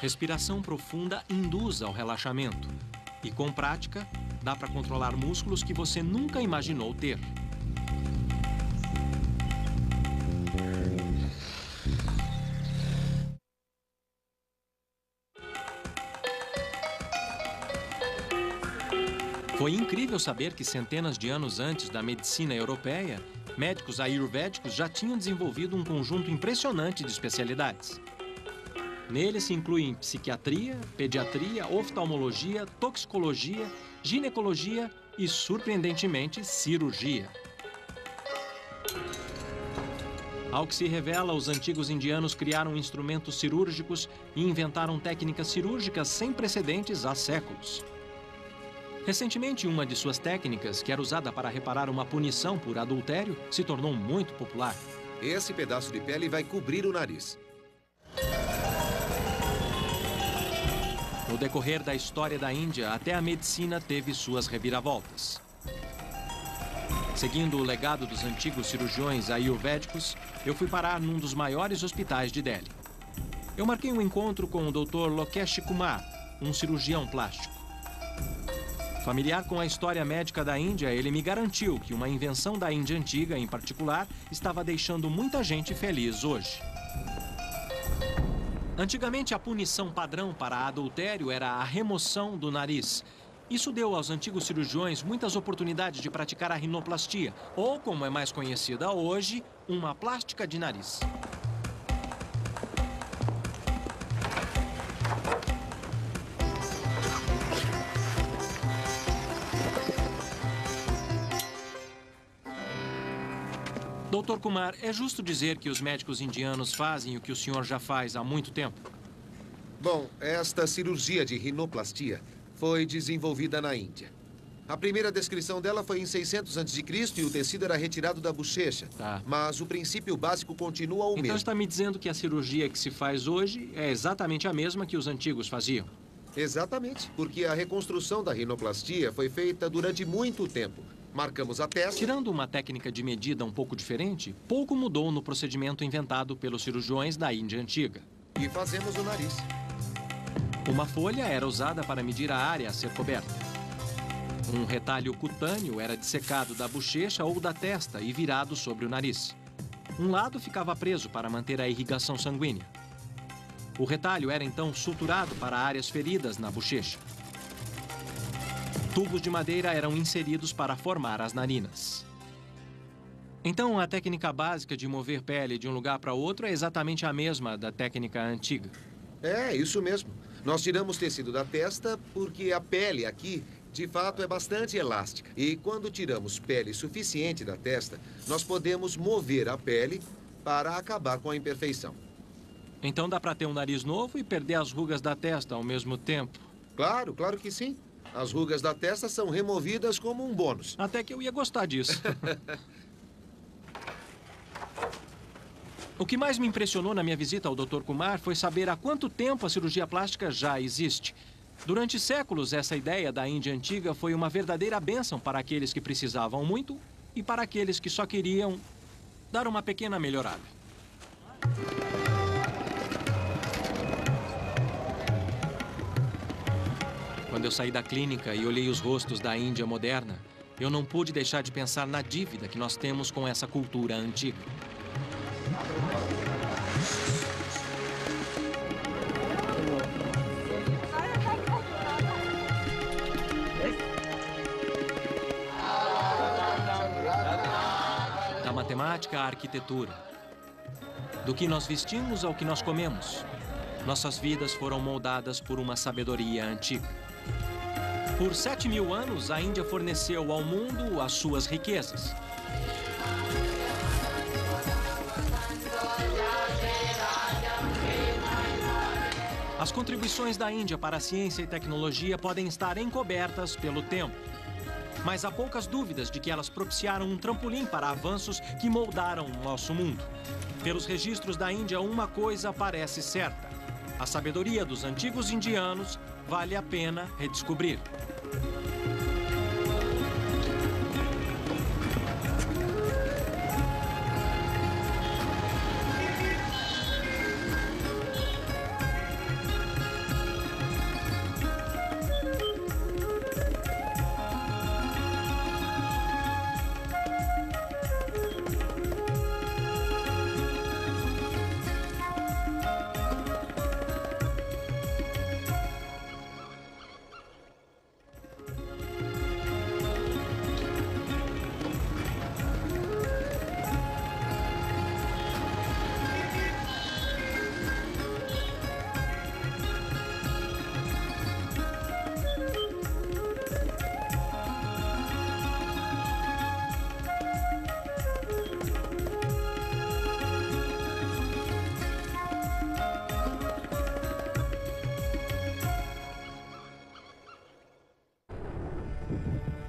Respiração profunda induz ao relaxamento. E com prática, dá para controlar músculos que você nunca imaginou ter. Foi incrível saber que centenas de anos antes da medicina europeia, médicos ayurvédicos já tinham desenvolvido um conjunto impressionante de especialidades. Nele se incluem psiquiatria, pediatria, oftalmologia, toxicologia, ginecologia e, surpreendentemente, cirurgia. Ao que se revela, os antigos indianos criaram instrumentos cirúrgicos e inventaram técnicas cirúrgicas sem precedentes há séculos. Recentemente, uma de suas técnicas, que era usada para reparar uma punição por adultério, se tornou muito popular. Esse pedaço de pele vai cobrir o nariz. No decorrer da história da Índia, até a medicina teve suas reviravoltas. Seguindo o legado dos antigos cirurgiões ayurvédicos, eu fui parar num dos maiores hospitais de Delhi. Eu marquei um encontro com o Dr. Lokesh Kumar, um cirurgião plástico. Familiar com a história médica da Índia, ele me garantiu que uma invenção da Índia antiga, em particular, estava deixando muita gente feliz hoje. Antigamente, a punição padrão para adultério era a remoção do nariz. Isso deu aos antigos cirurgiões muitas oportunidades de praticar a rinoplastia, ou, como é mais conhecida hoje, uma plástica de nariz. Dr. Kumar, é justo dizer que os médicos indianos fazem o que o senhor já faz há muito tempo? Bom, esta cirurgia de rinoplastia foi desenvolvida na Índia. A primeira descrição dela foi em 600 a.C. e o tecido era retirado da bochecha. Tá. Mas o princípio básico continua o mesmo. Então está me dizendo que a cirurgia que se faz hoje é exatamente a mesma que os antigos faziam? Exatamente, porque a reconstrução da rinoplastia foi feita durante muito tempo. Marcamos a testa... Tirando uma técnica de medida um pouco diferente, pouco mudou no procedimento inventado pelos cirurgiões da Índia antiga. E fazemos o nariz. Uma folha era usada para medir a área a ser coberta. Um retalho cutâneo era dissecado da bochecha ou da testa e virado sobre o nariz. Um lado ficava preso para manter a irrigação sanguínea. O retalho era então suturado para áreas feridas na bochecha. Tubos de madeira eram inseridos para formar as narinas. Então, a técnica básica de mover pele de um lugar para outro é exatamente a mesma da técnica antiga. É, isso mesmo. Nós tiramos tecido da testa porque a pele aqui, de fato, é bastante elástica. E quando tiramos pele suficiente da testa, nós podemos mover a pele para acabar com a imperfeição. Então dá para ter um nariz novo e perder as rugas da testa ao mesmo tempo? Claro, claro que sim. As rugas da testa são removidas como um bônus. Até que eu ia gostar disso. O que mais me impressionou na minha visita ao Dr. Kumar foi saber há quanto tempo a cirurgia plástica já existe. Durante séculos, essa ideia da Índia antiga foi uma verdadeira bênção para aqueles que precisavam muito e para aqueles que só queriam dar uma pequena melhorada. Quando eu saí da clínica e olhei os rostos da Índia moderna, eu não pude deixar de pensar na dívida que nós temos com essa cultura antiga. Da matemática à arquitetura, do que nós vestimos ao que nós comemos, nossas vidas foram moldadas por uma sabedoria antiga. Por 7.000 anos, a Índia forneceu ao mundo as suas riquezas. As contribuições da Índia para a ciência e tecnologia podem estar encobertas pelo tempo. Mas há poucas dúvidas de que elas propiciaram um trampolim para avanços que moldaram o nosso mundo. Pelos registros da Índia, uma coisa parece certa: a sabedoria dos antigos indianos vale a pena redescobrir.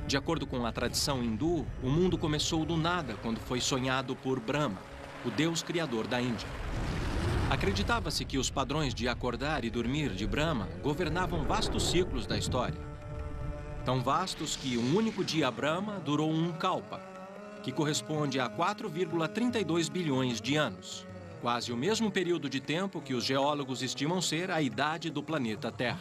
De acordo com a tradição hindu, o mundo começou do nada quando foi sonhado por Brahma, o deus criador da Índia. Acreditava-se que os padrões de acordar e dormir de Brahma governavam vastos ciclos da história. Tão vastos que um único dia Brahma durou um kalpa, que corresponde a 4,32 bilhões de anos. Quase o mesmo período de tempo que os geólogos estimam ser a idade do planeta Terra.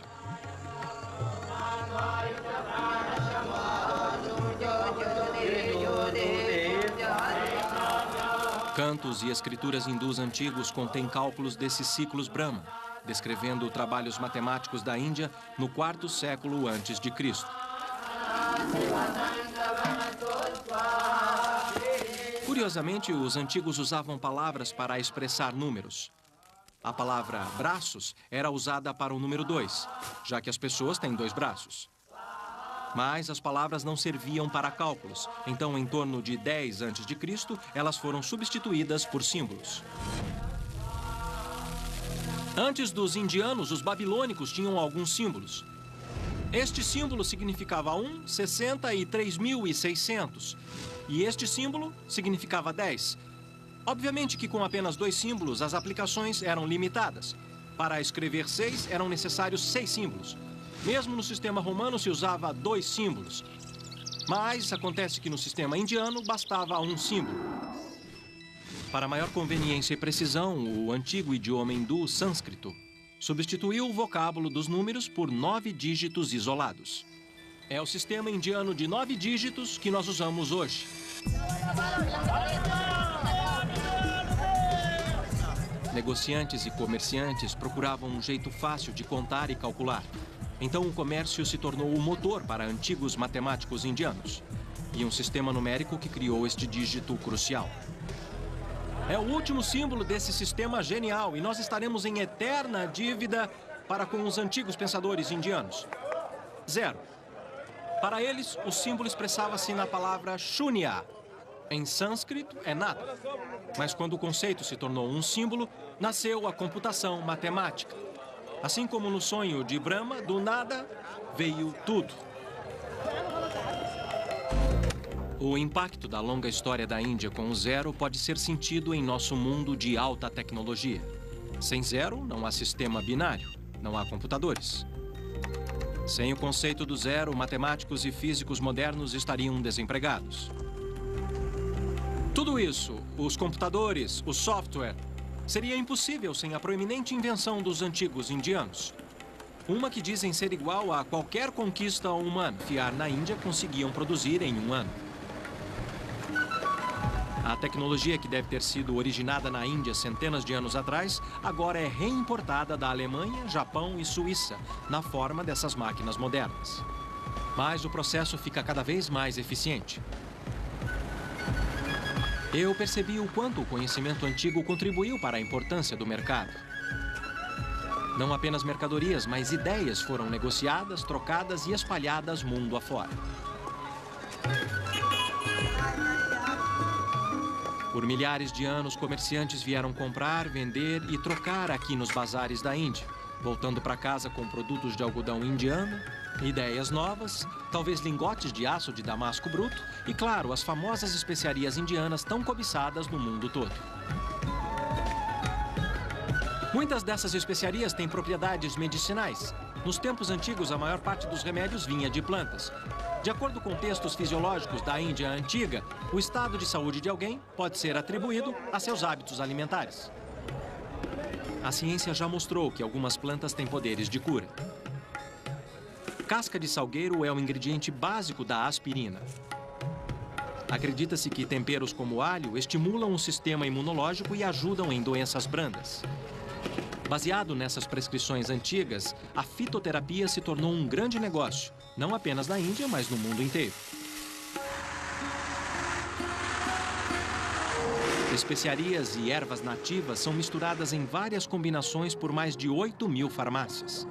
Cantos e escrituras hindus antigos contêm cálculos desses ciclos Brahma, descrevendo trabalhos matemáticos da Índia no quarto século antes de Cristo. Curiosamente, os antigos usavam palavras para expressar números. A palavra braços era usada para o número 2, já que as pessoas têm 2 braços. Mas as palavras não serviam para cálculos, então em torno de 10 a.C., elas foram substituídas por símbolos. Antes dos indianos, os babilônicos tinham alguns símbolos. Este símbolo significava 1, 60 e 3.600. E este símbolo significava 10. Obviamente que com apenas 2 símbolos, as aplicações eram limitadas. Para escrever 6, eram necessários 6 símbolos. Mesmo no sistema romano se usava 2 símbolos. Mas acontece que no sistema indiano bastava 1 símbolo. Para maior conveniência e precisão, o antigo idioma hindu sânscrito substituiu o vocábulo dos números por 9 dígitos isolados. É o sistema indiano de 9 dígitos que nós usamos hoje. Negociantes e comerciantes procuravam um jeito fácil de contar e calcular. Então o comércio se tornou o motor para antigos matemáticos indianos. E um sistema numérico que criou este dígito crucial. É o último símbolo desse sistema genial e nós estaremos em eterna dívida para com os antigos pensadores indianos. 0. Para eles, o símbolo expressava-se na palavra shunya. Em sânscrito, é nada. Mas quando o conceito se tornou um símbolo, nasceu a computação matemática. Assim como no sonho de Brahma, do nada veio tudo. O impacto da longa história da Índia com o 0 pode ser sentido em nosso mundo de alta tecnologia. Sem 0, não há sistema binário, não há computadores. Sem o conceito do 0, matemáticos e físicos modernos estariam desempregados. Tudo isso, os computadores, o software, seria impossível sem a proeminente invenção dos antigos indianos. Uma que dizem ser igual a qualquer conquista humana. Fiar na Índia conseguiam produzir em 1 ano. A tecnologia que deve ter sido originada na Índia centenas de anos atrás, agora é reimportada da Alemanha, Japão e Suíça, na forma dessas máquinas modernas. Mas o processo fica cada vez mais eficiente. Eu percebi o quanto o conhecimento antigo contribuiu para a importância do mercado. Não apenas mercadorias, mas ideias foram negociadas, trocadas e espalhadas mundo afora. Por milhares de anos, comerciantes vieram comprar, vender e trocar aqui nos bazares da Índia, voltando para casa com produtos de algodão indiano, ideias novas, talvez lingotes de aço de damasco bruto e, claro, as famosas especiarias indianas tão cobiçadas no mundo todo. Muitas dessas especiarias têm propriedades medicinais. Nos tempos antigos, a maior parte dos remédios vinha de plantas. De acordo com textos fisiológicos da Índia antiga, o estado de saúde de alguém pode ser atribuído a seus hábitos alimentares. A ciência já mostrou que algumas plantas têm poderes de cura. Casca de salgueiro é o ingrediente básico da aspirina. Acredita-se que temperos como alho estimulam o sistema imunológico e ajudam em doenças brandas. Baseado nessas prescrições antigas, a fitoterapia se tornou um grande negócio, não apenas na Índia, mas no mundo inteiro. Especiarias e ervas nativas são misturadas em várias combinações por mais de 8.000 farmácias.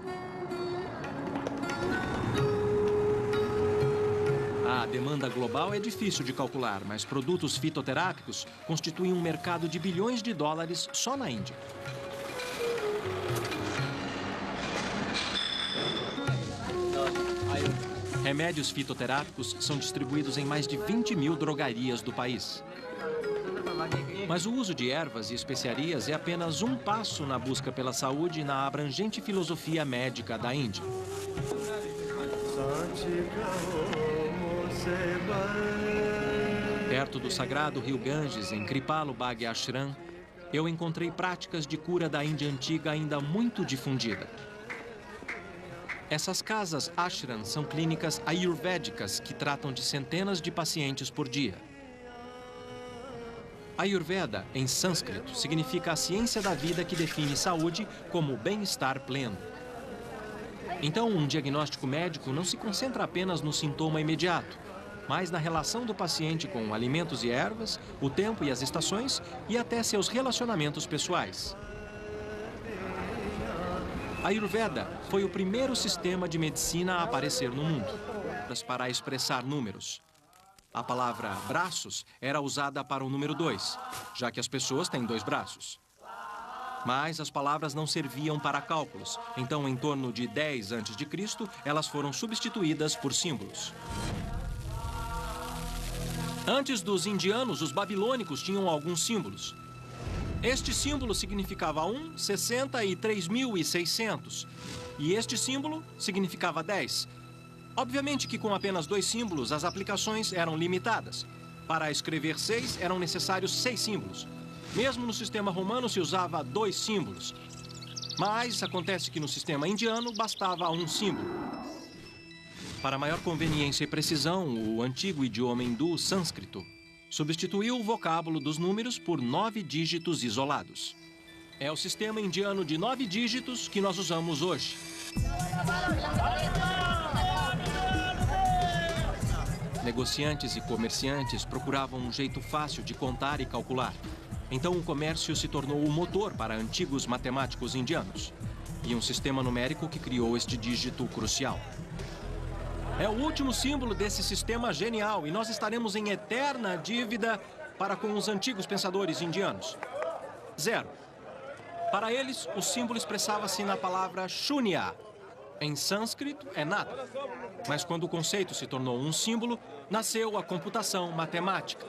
A demanda global é difícil de calcular, mas produtos fitoterápicos constituem um mercado de bilhões de dólares só na Índia. Remédios fitoterápicos são distribuídos em mais de 20 mil drogarias do país. Mas o uso de ervas e especiarias é apenas um passo na busca pela saúde na abrangente filosofia médica da Índia. Perto do sagrado rio Ganges, em Kripalo Bagh Ashram, eu encontrei práticas de cura da Índia antiga ainda muito difundida. Essas casas ashram são clínicas ayurvédicas que tratam de centenas de pacientes por dia. Ayurveda, em sânscrito, significa a ciência da vida que define saúde como bem-estar pleno. Então, um diagnóstico médico não se concentra apenas no sintoma imediato, mas na relação do paciente com alimentos e ervas, o tempo e as estações e até seus relacionamentos pessoais. A Ayurveda foi o primeiro sistema de medicina a aparecer no mundo, para expressar números. A palavra braços era usada para o número 2, já que as pessoas têm 2 braços. Mas as palavras não serviam para cálculos, então em torno de 10 a.C., elas foram substituídas por símbolos. Antes dos indianos, os babilônicos tinham alguns símbolos. Este símbolo significava 1, 60 e 3.600. E este símbolo significava 10. Obviamente que com apenas 2 símbolos, as aplicações eram limitadas. Para escrever 6, eram necessários 6 símbolos. Mesmo no sistema romano se usava 2 símbolos. Mas acontece que no sistema indiano bastava 1 símbolo. Para maior conveniência e precisão, o antigo idioma hindu sânscrito substituiu o vocábulo dos números por 9 dígitos isolados. É o sistema indiano de 9 dígitos que nós usamos hoje. Negociantes e comerciantes procuravam um jeito fácil de contar e calcular. Então o comércio se tornou o motor para antigos matemáticos indianos. E um sistema numérico que criou este dígito crucial. É o último símbolo desse sistema genial e nós estaremos em eterna dívida para com os antigos pensadores indianos. 0. Para eles, o símbolo expressava-se na palavra shunya. Em sânscrito, é nada. Mas quando o conceito se tornou um símbolo, nasceu a computação matemática.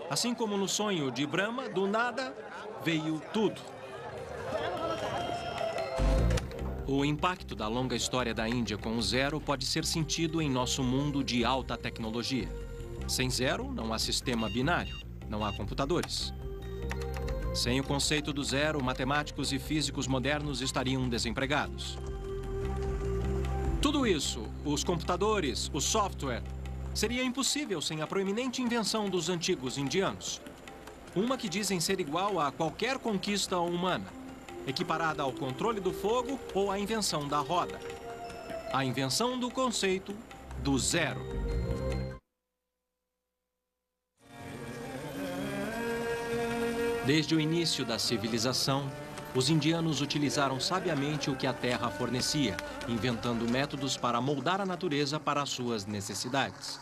Assim como no sonho de Brahma, do nada veio tudo. O impacto da longa história da Índia com o 0 pode ser sentido em nosso mundo de alta tecnologia. Sem 0, não há sistema binário, não há computadores. Sem o conceito do 0, matemáticos e físicos modernos estariam desempregados. Tudo isso, os computadores, o software, seria impossível sem a proeminente invenção dos antigos indianos. Uma que dizem ser igual a qualquer conquista humana, equiparada ao controle do fogo ou à invenção da roda. A invenção do conceito do 0. Desde o início da civilização, os indianos utilizaram sabiamente o que a terra fornecia, inventando métodos para moldar a natureza para as suas necessidades.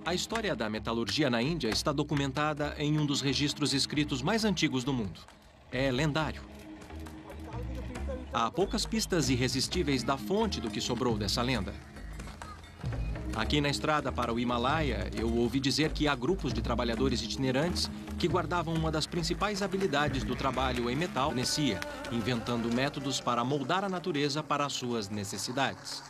A história da metalurgia na Índia está documentada em um dos registros escritos mais antigos do mundo. É lendário. Há poucas pistas irresistíveis da fonte do que sobrou dessa lenda. Aqui na estrada para o Himalaia, eu ouvi dizer que há grupos de trabalhadores itinerantes que guardavam uma das principais habilidades do trabalho em metal, inventando métodos para moldar a natureza para as suas necessidades.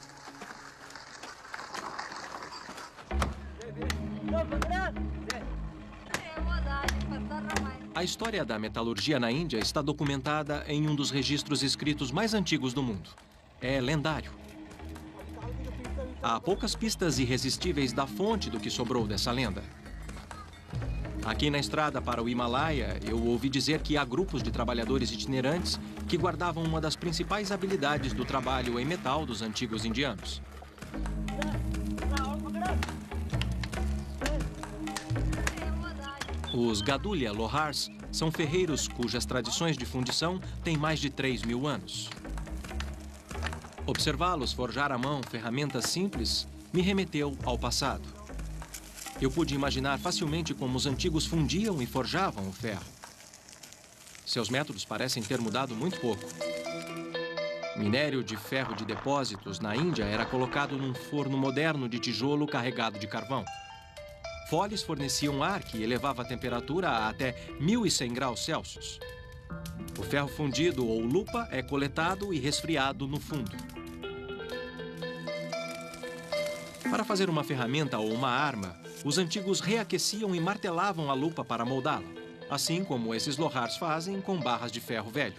A história da metalurgia na Índia está documentada em um dos registros escritos mais antigos do mundo. É lendário. Há poucas pistas irresistíveis da fonte do que sobrou dessa lenda. Aqui na estrada para o Himalaia, eu ouvi dizer que há grupos de trabalhadores itinerantes que guardavam uma das principais habilidades do trabalho em metal dos antigos indianos. Os Gadulya Lohars são ferreiros cujas tradições de fundição têm mais de 3.000 anos. Observá-los forjar à mão ferramentas simples me remeteu ao passado. Eu pude imaginar facilmente como os antigos fundiam e forjavam o ferro. seus métodos parecem ter mudado muito pouco. Minério de ferro de depósitos na Índia era colocado num forno moderno de tijolo carregado de carvão. Foles forneciam ar que elevava a temperatura a até 1.100 graus Celsius. O ferro fundido ou lupa é coletado e resfriado no fundo. Para fazer uma ferramenta ou uma arma, os antigos reaqueciam e martelavam a lupa para moldá-la, assim como esses lohars fazem com barras de ferro velho.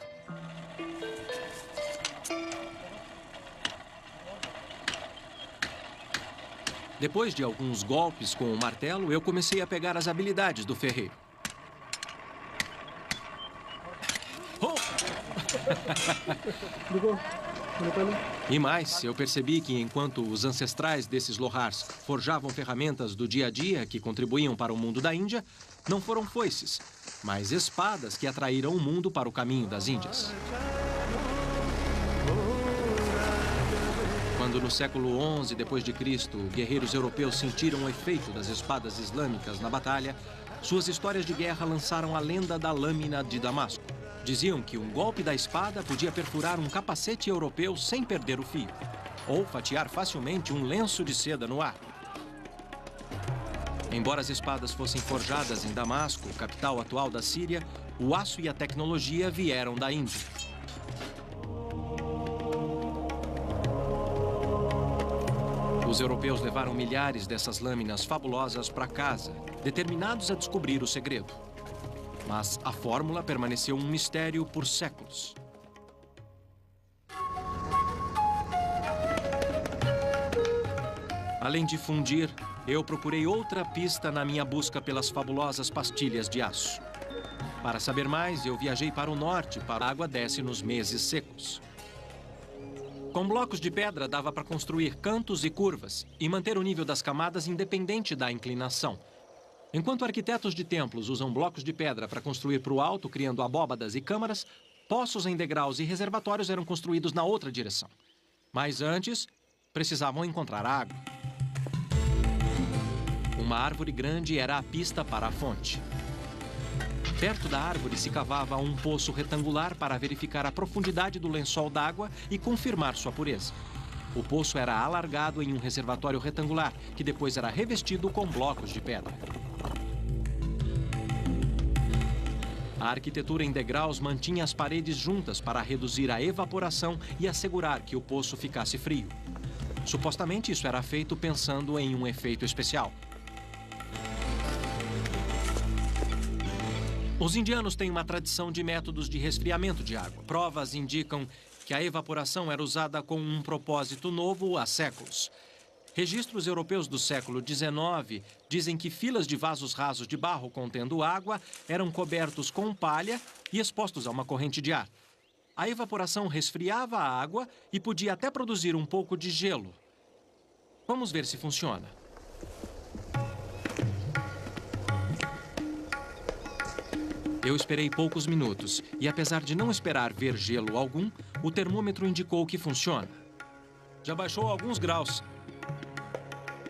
Depois de alguns golpes com o martelo, eu comecei a pegar as habilidades do ferreiro. Oh! E mais, eu percebi que enquanto os ancestrais desses lohars forjavam ferramentas do dia a dia que contribuíam para o mundo da Índia, não foram foices, mas espadas que atraíram o mundo para o caminho das Índias. Quando no século XI d.C., guerreiros europeus sentiram o efeito das espadas islâmicas na batalha, suas histórias de guerra lançaram a lenda da lâmina de Damasco. Diziam que um golpe da espada podia perfurar um capacete europeu sem perder o fio, ou fatiar facilmente um lenço de seda no ar. Embora as espadas fossem forjadas em Damasco, capital atual da Síria, o aço e a tecnologia vieram da Índia. Os europeus levaram milhares dessas lâminas fabulosas para casa, determinados a descobrir o segredo. Mas a fórmula permaneceu um mistério por séculos. Além de fundir, eu procurei outra pista na minha busca pelas fabulosas pastilhas de aço. Para saber mais, eu viajei para o norte, para a água desce nos meses secos. Com blocos de pedra dava para construir cantos e curvas e manter o nível das camadas independente da inclinação. Enquanto arquitetos de templos usam blocos de pedra para construir para o alto, criando abóbadas e câmaras, poços em degraus e reservatórios eram construídos na outra direção. Mas antes, precisavam encontrar água. Uma árvore grande era a pista para a fonte. Perto da árvore se cavava um poço retangular para verificar a profundidade do lençol d'água e confirmar sua pureza. O poço era alargado em um reservatório retangular, que depois era revestido com blocos de pedra. A arquitetura em degraus mantinha as paredes juntas para reduzir a evaporação e assegurar que o poço ficasse frio. Supostamente isso era feito pensando em um efeito especial. Os indianos têm uma tradição de métodos de resfriamento de água. Provas indicam que a evaporação era usada com um propósito novo há séculos. Registros europeus do século XIX dizem que filas de vasos rasos de barro contendo água eram cobertos com palha e expostos a uma corrente de ar. A evaporação resfriava a água e podia até produzir um pouco de gelo. Vamos ver se funciona. Eu esperei poucos minutos e, apesar de não esperar ver gelo algum, o termômetro indicou que funciona. Já baixou alguns graus.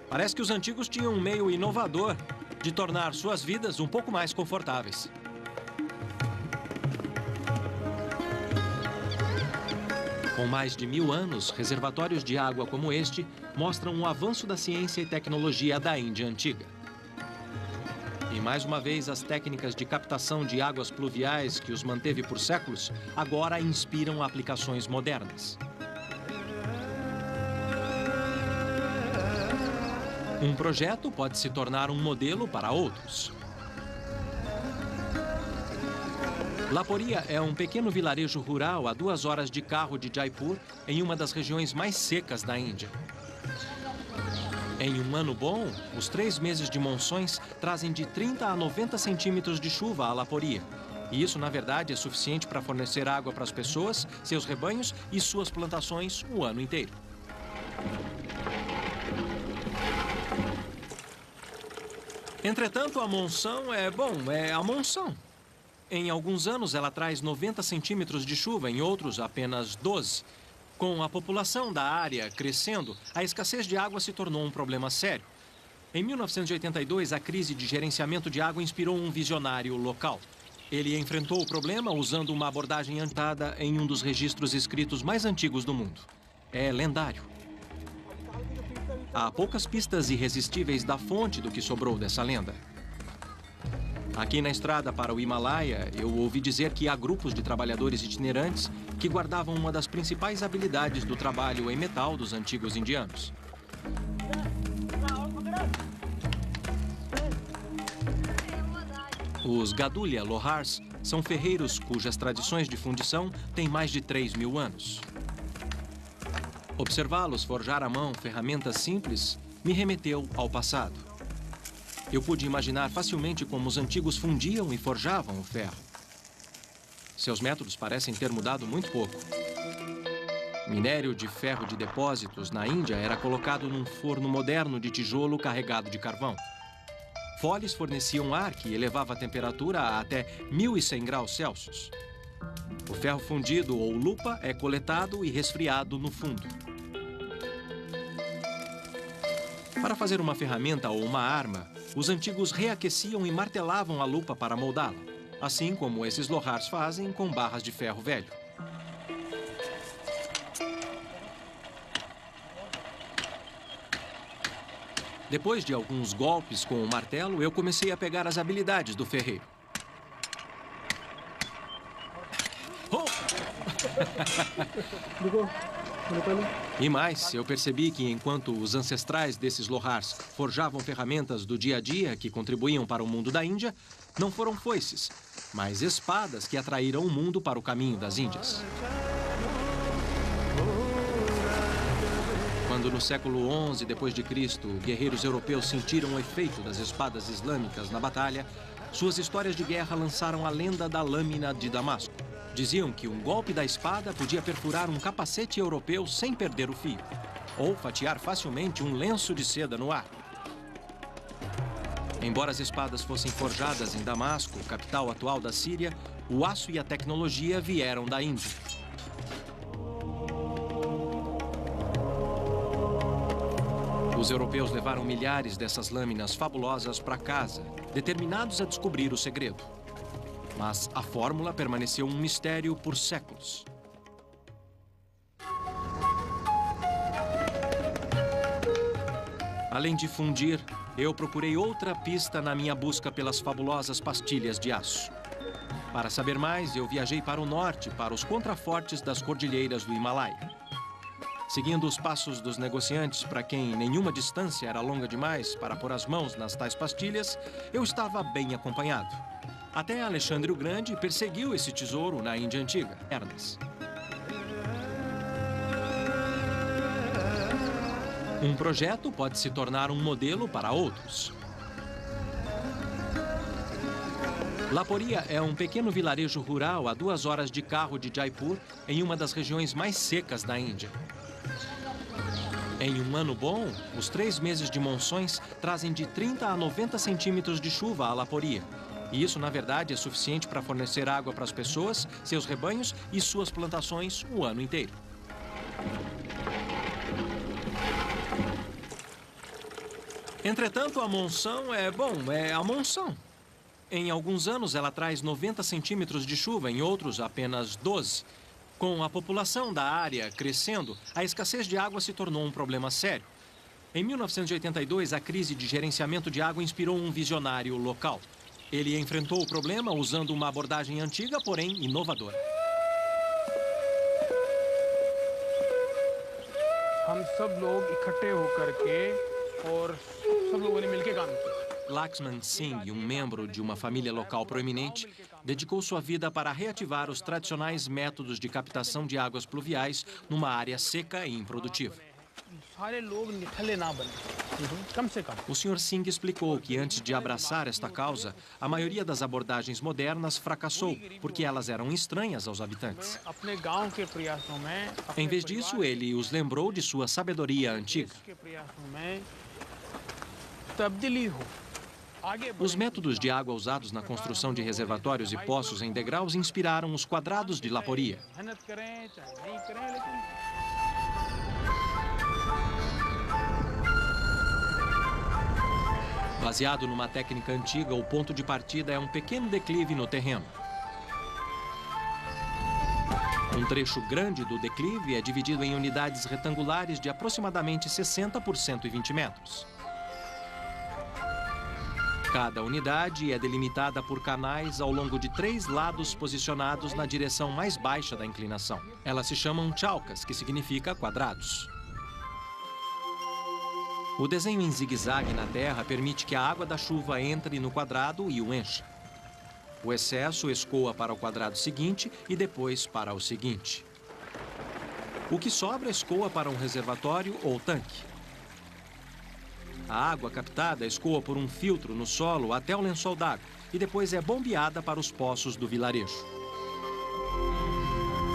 Parece que os antigos tinham um meio inovador de tornar suas vidas um pouco mais confortáveis. Com mais de 1000 anos, reservatórios de água como este mostram um avanço da ciência e tecnologia da Índia antiga. E mais uma vez, as técnicas de captação de águas pluviais que os manteve por séculos agora inspiram aplicações modernas. Um projeto pode se tornar um modelo para outros. Laporia é um pequeno vilarejo rural a 2 horas de carro de Jaipur, em uma das regiões mais secas da Índia. Em um ano bom, os 3 meses de monções trazem de 30 a 90 centímetros de chuva a Laporia. E isso, na verdade, é suficiente para fornecer água para as pessoas, seus rebanhos e suas plantações o ano inteiro. Entretanto, a monção é a monção. Em alguns anos, ela traz 90 centímetros de chuva, em outros, apenas 12. Com a população da área crescendo, a escassez de água se tornou um problema sério. Em 1982, a crise de gerenciamento de água inspirou um visionário local. Ele enfrentou o problema usando uma abordagem antada em um dos registros escritos mais antigos do mundo. É lendário. Há poucas pistas irresistíveis da fonte do que sobrou dessa lenda. Aqui na estrada para o Himalaia, eu ouvi dizer que há grupos de trabalhadores itinerantes que guardavam uma das principais habilidades do trabalho em metal dos antigos indianos. Os Gadulia Lohars são ferreiros cujas tradições de fundição têm mais de 3.000 anos. Observá-los forjar à mão ferramentas simples me remeteu ao passado. Eu pude imaginar facilmente como os antigos fundiam e forjavam o ferro. Seus métodos parecem ter mudado muito pouco. Minério de ferro de depósitos na Índia era colocado num forno moderno de tijolo carregado de carvão. Foles forneciam ar que elevava a temperatura a até 1.100 graus Celsius. O ferro fundido ou lupa é coletado e resfriado no fundo. Para fazer uma ferramenta ou uma arma, os antigos reaqueciam e martelavam a lupa para moldá-la, assim como esses Lohars fazem com barras de ferro velho. Depois de alguns golpes com o martelo, eu comecei a pegar as habilidades do ferreiro. Oh! E mais, eu percebi que enquanto os ancestrais desses Lohars forjavam ferramentas do dia a dia que contribuíam para o mundo da Índia, não foram foices, mas espadas que atraíram o mundo para o caminho das Índias. Quando no século XI d.C., guerreiros europeus sentiram o efeito das espadas islâmicas na batalha, suas histórias de guerra lançaram a lenda da lâmina de Damasco. Diziam que um golpe da espada podia perfurar um capacete europeu sem perder o fio, ou fatiar facilmente um lenço de seda no ar. Embora as espadas fossem forjadas em Damasco, capital atual da Síria, o aço e a tecnologia vieram da Índia. Os europeus levaram milhares dessas lâminas fabulosas para casa, determinados a descobrir o segredo. Mas a fórmula permaneceu um mistério por séculos. Além de fundir, eu procurei outra pista na minha busca pelas fabulosas pastilhas de aço. Para saber mais, eu viajei para o norte, para os contrafortes das cordilheiras do Himalaia. Seguindo os passos dos negociantes, para quem nenhuma distância era longa demais para pôr as mãos nas tais pastilhas, eu estava bem acompanhado. Até Alexandre o Grande perseguiu esse tesouro na Índia Antiga. Um projeto pode se tornar um modelo para outros. Laporia é um pequeno vilarejo rural a 2 horas de carro de Jaipur, em uma das regiões mais secas da Índia. Em um ano bom, os 3 meses de monções trazem de 30 a 90 centímetros de chuva a Laporia. E isso, na verdade, é suficiente para fornecer água para as pessoas, seus rebanhos e suas plantações o ano inteiro. Entretanto, a monção é a monção. Em alguns anos, ela traz 90 centímetros de chuva, em outros, apenas 12. Com a população da área crescendo, a escassez de água se tornou um problema sério. Em 1982, a crise de gerenciamento de água inspirou um visionário local. Ele enfrentou o problema usando uma abordagem antiga, porém inovadora. हम सब लोग इकट्ठे होकर के और सब लोगों ने मिलके काम किया. Laxman Singh, um membro de uma família local proeminente, dedicou sua vida para reativar os tradicionais métodos de captação de águas pluviais numa área seca e improdutiva. O Sr. Singh explicou que antes de abraçar esta causa, a maioria das abordagens modernas fracassou porque elas eram estranhas aos habitantes. Em vez disso, ele os lembrou de sua sabedoria antiga. Os métodos de água usados na construção de reservatórios e poços em degraus inspiraram os quadrados de Laporia. Baseado numa técnica antiga, o ponto de partida é um pequeno declive no terreno. Um trecho grande do declive é dividido em unidades retangulares de aproximadamente 60 por 120 metros. Cada unidade é delimitada por canais ao longo de 3 lados posicionados na direção mais baixa da inclinação. Elas se chamam chaucas, que significa quadrados. O desenho em zigue-zague na terra permite que a água da chuva entre no quadrado e o encha. O excesso escoa para o quadrado seguinte e depois para o seguinte. O que sobra escoa para um reservatório ou tanque. A água captada escoa por um filtro no solo até o lençol d'água e depois é bombeada para os poços do vilarejo.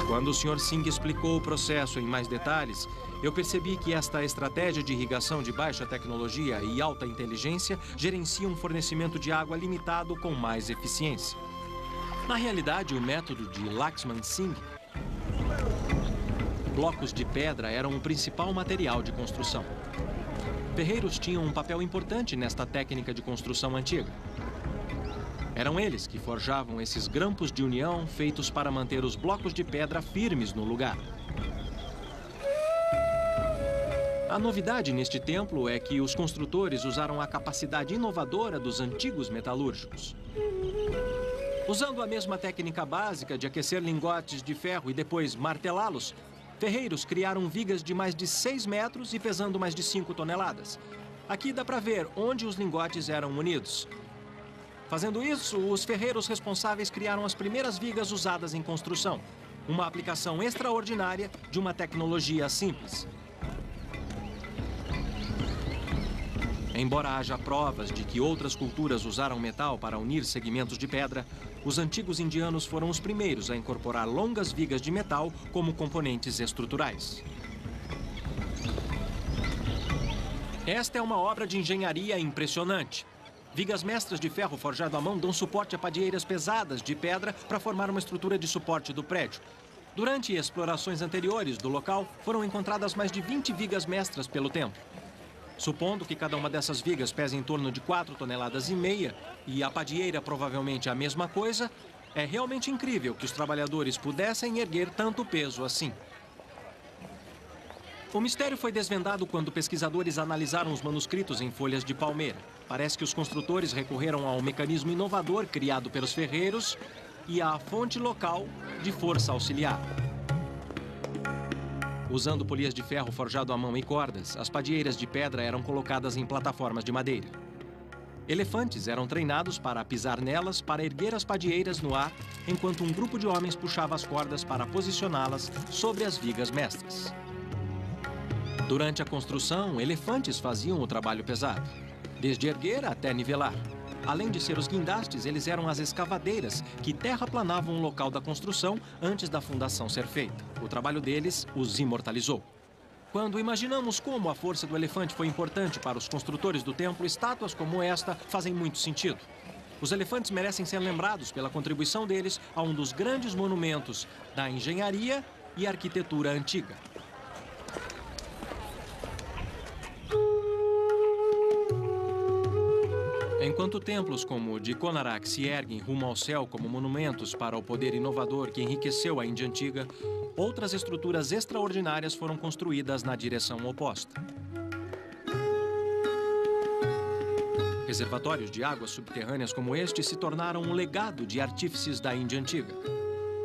Quando o Sr. Singh explicou o processo em mais detalhes, eu percebi que esta estratégia de irrigação de baixa tecnologia e alta inteligência gerencia um fornecimento de água limitado com mais eficiência. Na realidade, o método de Laxman Singh, blocos de pedra eram o principal material de construção. Ferreiros tinham um papel importante nesta técnica de construção antiga. Eram eles que forjavam esses grampos de união feitos para manter os blocos de pedra firmes no lugar. A novidade neste templo é que os construtores usaram a capacidade inovadora dos antigos metalúrgicos. Usando a mesma técnica básica de aquecer lingotes de ferro e depois martelá-los, ferreiros criaram vigas de mais de 6 metros e pesando mais de 5 toneladas. Aqui dá para ver onde os lingotes eram unidos. Fazendo isso, os ferreiros responsáveis criaram as primeiras vigas usadas em construção. Uma aplicação extraordinária de uma tecnologia simples. Embora haja provas de que outras culturas usaram metal para unir segmentos de pedra, os antigos indianos foram os primeiros a incorporar longas vigas de metal como componentes estruturais. Esta é uma obra de engenharia impressionante. Vigas mestras de ferro forjado à mão dão suporte a padieiras pesadas de pedra para formar uma estrutura de suporte do prédio. Durante explorações anteriores do local, foram encontradas mais de 20 vigas mestras pelo templo. Supondo que cada uma dessas vigas pese em torno de 4,5 toneladas e a padieira provavelmente a mesma coisa, é realmente incrível que os trabalhadores pudessem erguer tanto peso assim. O mistério foi desvendado quando pesquisadores analisaram os manuscritos em folhas de palmeira. Parece que os construtores recorreram ao mecanismo inovador criado pelos ferreiros e à fonte local de força auxiliar. Usando polias de ferro forjado à mão e cordas, as padieiras de pedra eram colocadas em plataformas de madeira. Elefantes eram treinados para pisar nelas para erguer as padieiras no ar, enquanto um grupo de homens puxava as cordas para posicioná-las sobre as vigas mestras. Durante a construção, elefantes faziam o trabalho pesado, desde erguer até nivelar. Além de ser os guindastes, eles eram as escavadeiras que terraplanavam o local da construção antes da fundação ser feita. O trabalho deles os imortalizou. Quando imaginamos como a força do elefante foi importante para os construtores do templo, estátuas como esta fazem muito sentido. Os elefantes merecem ser lembrados pela contribuição deles a um dos grandes monumentos da engenharia e arquitetura antiga. Enquanto templos como o de Konarak se erguem rumo ao céu como monumentos para o poder inovador que enriqueceu a Índia antiga, outras estruturas extraordinárias foram construídas na direção oposta. Reservatórios de águas subterrâneas como este se tornaram um legado de artífices da Índia antiga.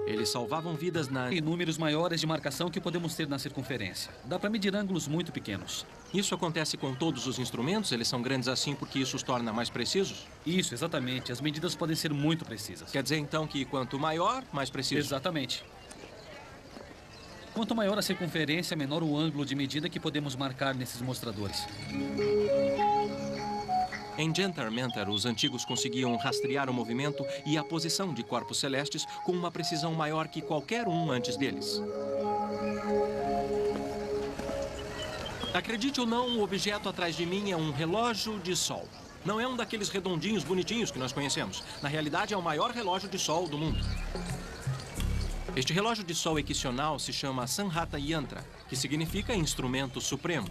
Eles salvavam vidas e números maiores de marcação que podemos ter na circunferência. Dá para medir ângulos muito pequenos. Isso acontece com todos os instrumentos? Eles são grandes assim porque isso os torna mais precisos? Isso, exatamente. As medidas podem ser muito precisas. Quer dizer, então, que quanto maior, mais preciso? Exatamente. Quanto maior a circunferência, menor o ângulo de medida que podemos marcar nesses mostradores. Em Jantar Mantar, os antigos conseguiam rastrear o movimento e a posição de corpos celestes com uma precisão maior que qualquer um antes deles. Acredite ou não, o objeto atrás de mim é um relógio de sol. Não é um daqueles redondinhos bonitinhos que nós conhecemos. Na realidade, é o maior relógio de sol do mundo. Este relógio de sol equacional se chama Sanhata Yantra, que significa instrumento supremo.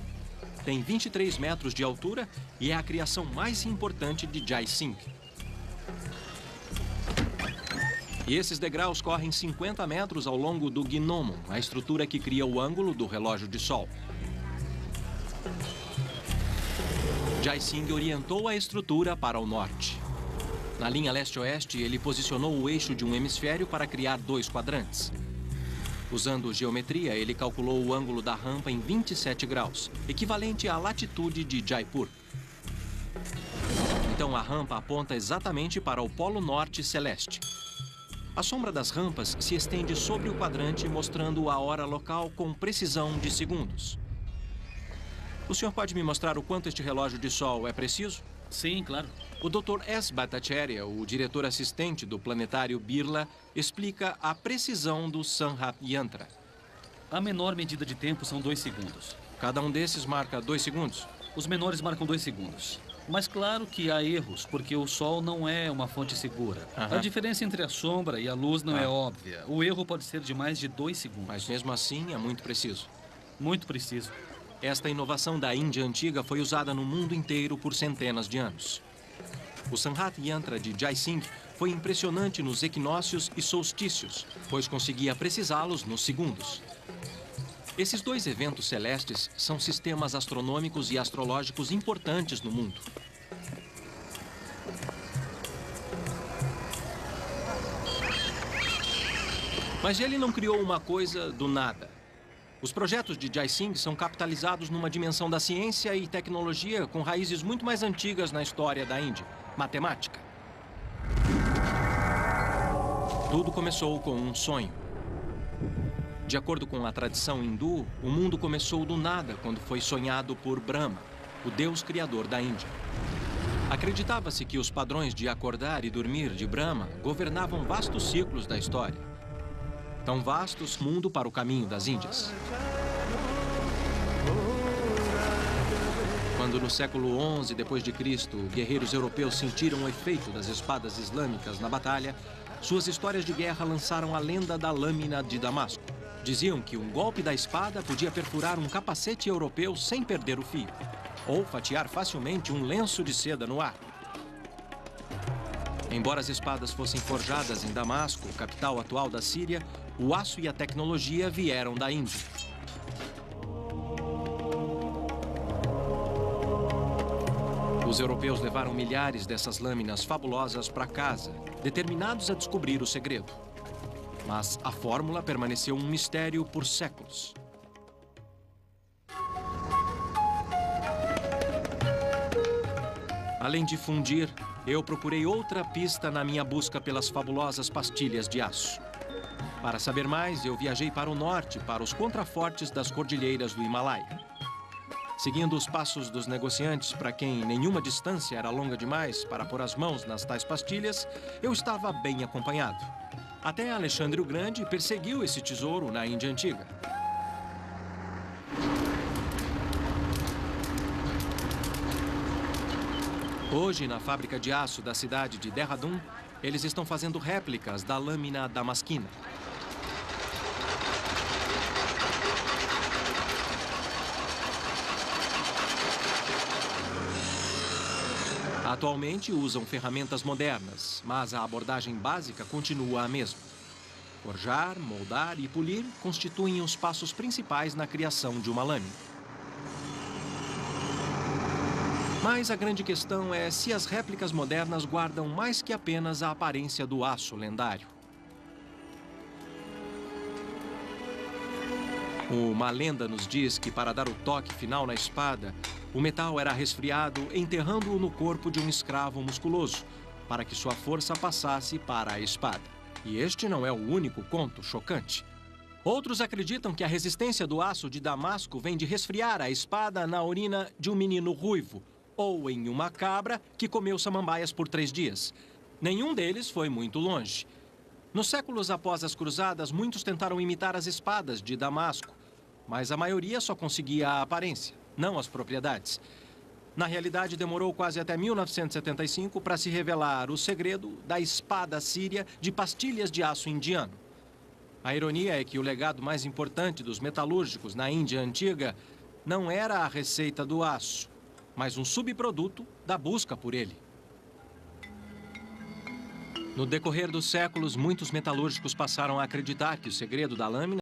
tem 23 metros de altura e é a criação mais importante de Jai Singh. E esses degraus correm 50 metros ao longo do gnomon, a estrutura que cria o ângulo do relógio de sol. Jai Singh orientou a estrutura para o norte. Na linha leste-oeste, ele posicionou o eixo de um hemisfério para criar 2 quadrantes. Usando geometria, ele calculou o ângulo da rampa em 27 graus, equivalente à latitude de Jaipur. Então a rampa aponta exatamente para o polo norte celeste. A sombra das rampas se estende sobre o quadrante, mostrando a hora local com precisão de segundos. O senhor pode me mostrar o quanto este relógio de sol é preciso? Sim, claro. O Dr. S. Bhattacharya, o diretor assistente do planetário Birla, explica a precisão do Sanhat Yantra. A menor medida de tempo são 2 segundos. Cada um desses marca 2 segundos? Os menores marcam 2 segundos. Mas claro que há erros, porque o Sol não é uma fonte segura. A diferença entre a sombra e a luz não é óbvia. O erro pode ser de mais de 2 segundos. Mas mesmo assim é muito preciso. Muito preciso. Esta inovação da Índia antiga foi usada no mundo inteiro por centenas de anos. O Sanhat Yantra de Jai Singh foi impressionante nos equinócios e solstícios, pois conseguia precisá-los nos segundos. Esses 2 eventos celestes são sistemas astronômicos e astrológicos importantes no mundo. Mas ele não criou uma coisa do nada. Os projetos de Jai Singh são capitalizados numa dimensão da ciência e tecnologia com raízes muito mais antigas na história da Índia, matemática. Tudo começou com um sonho. De acordo com a tradição hindu, o mundo começou do nada quando foi sonhado por Brahma, o deus criador da Índia. Acreditava-se que os padrões de acordar e dormir de Brahma governavam vastos ciclos da história. Tão vastos, mundo para o caminho das Índias. Quando no século XI d.C., guerreiros europeus sentiram o efeito das espadas islâmicas na batalha, suas histórias de guerra lançaram a lenda da lâmina de Damasco. Diziam que um golpe da espada podia perfurar um capacete europeu sem perder o fio, ou fatiar facilmente um lenço de seda no ar. Embora as espadas fossem forjadas em Damasco, capital atual da Síria, o aço e a tecnologia vieram da Índia. Os europeus levaram milhares dessas lâminas fabulosas para casa, determinados a descobrir o segredo. Mas a fórmula permaneceu um mistério por séculos. Além de fundir, eu procurei outra pista na minha busca pelas fabulosas pastilhas de aço. Para saber mais, eu viajei para o norte, para os contrafortes das cordilheiras do Himalaia. Seguindo os passos dos negociantes, para quem nenhuma distância era longa demais para pôr as mãos nas tais pastilhas, eu estava bem acompanhado. Até Alexandre o Grande perseguiu esse tesouro na Índia Antiga. Hoje, na fábrica de aço da cidade de Dehradun, eles estão fazendo réplicas da lâmina damasquina. Atualmente usam ferramentas modernas, mas a abordagem básica continua a mesma. Forjar, moldar e polir constituem os passos principais na criação de uma lâmina. Mas a grande questão é se as réplicas modernas guardam mais que apenas a aparência do aço lendário. Uma lenda nos diz que para dar o toque final na espada, o metal era resfriado enterrando-o no corpo de um escravo musculoso, para que sua força passasse para a espada. E este não é o único conto chocante. Outros acreditam que a resistência do aço de Damasco vem de resfriar a espada na urina de um menino ruivo, ou em uma cabra que comeu samambaias por 3 dias. Nenhum deles foi muito longe. Nos séculos após as cruzadas, muitos tentaram imitar as espadas de Damasco, mas a maioria só conseguia a aparência, não as propriedades. Na realidade, demorou quase até 1975 para se revelar o segredo da espada síria de pastilhas de aço indiano. A ironia é que o legado mais importante dos metalúrgicos na Índia Antiga não era a receita do aço, mas um subproduto da busca por ele. No decorrer dos séculos, muitos metalúrgicos passaram a acreditar que o segredo da lâmina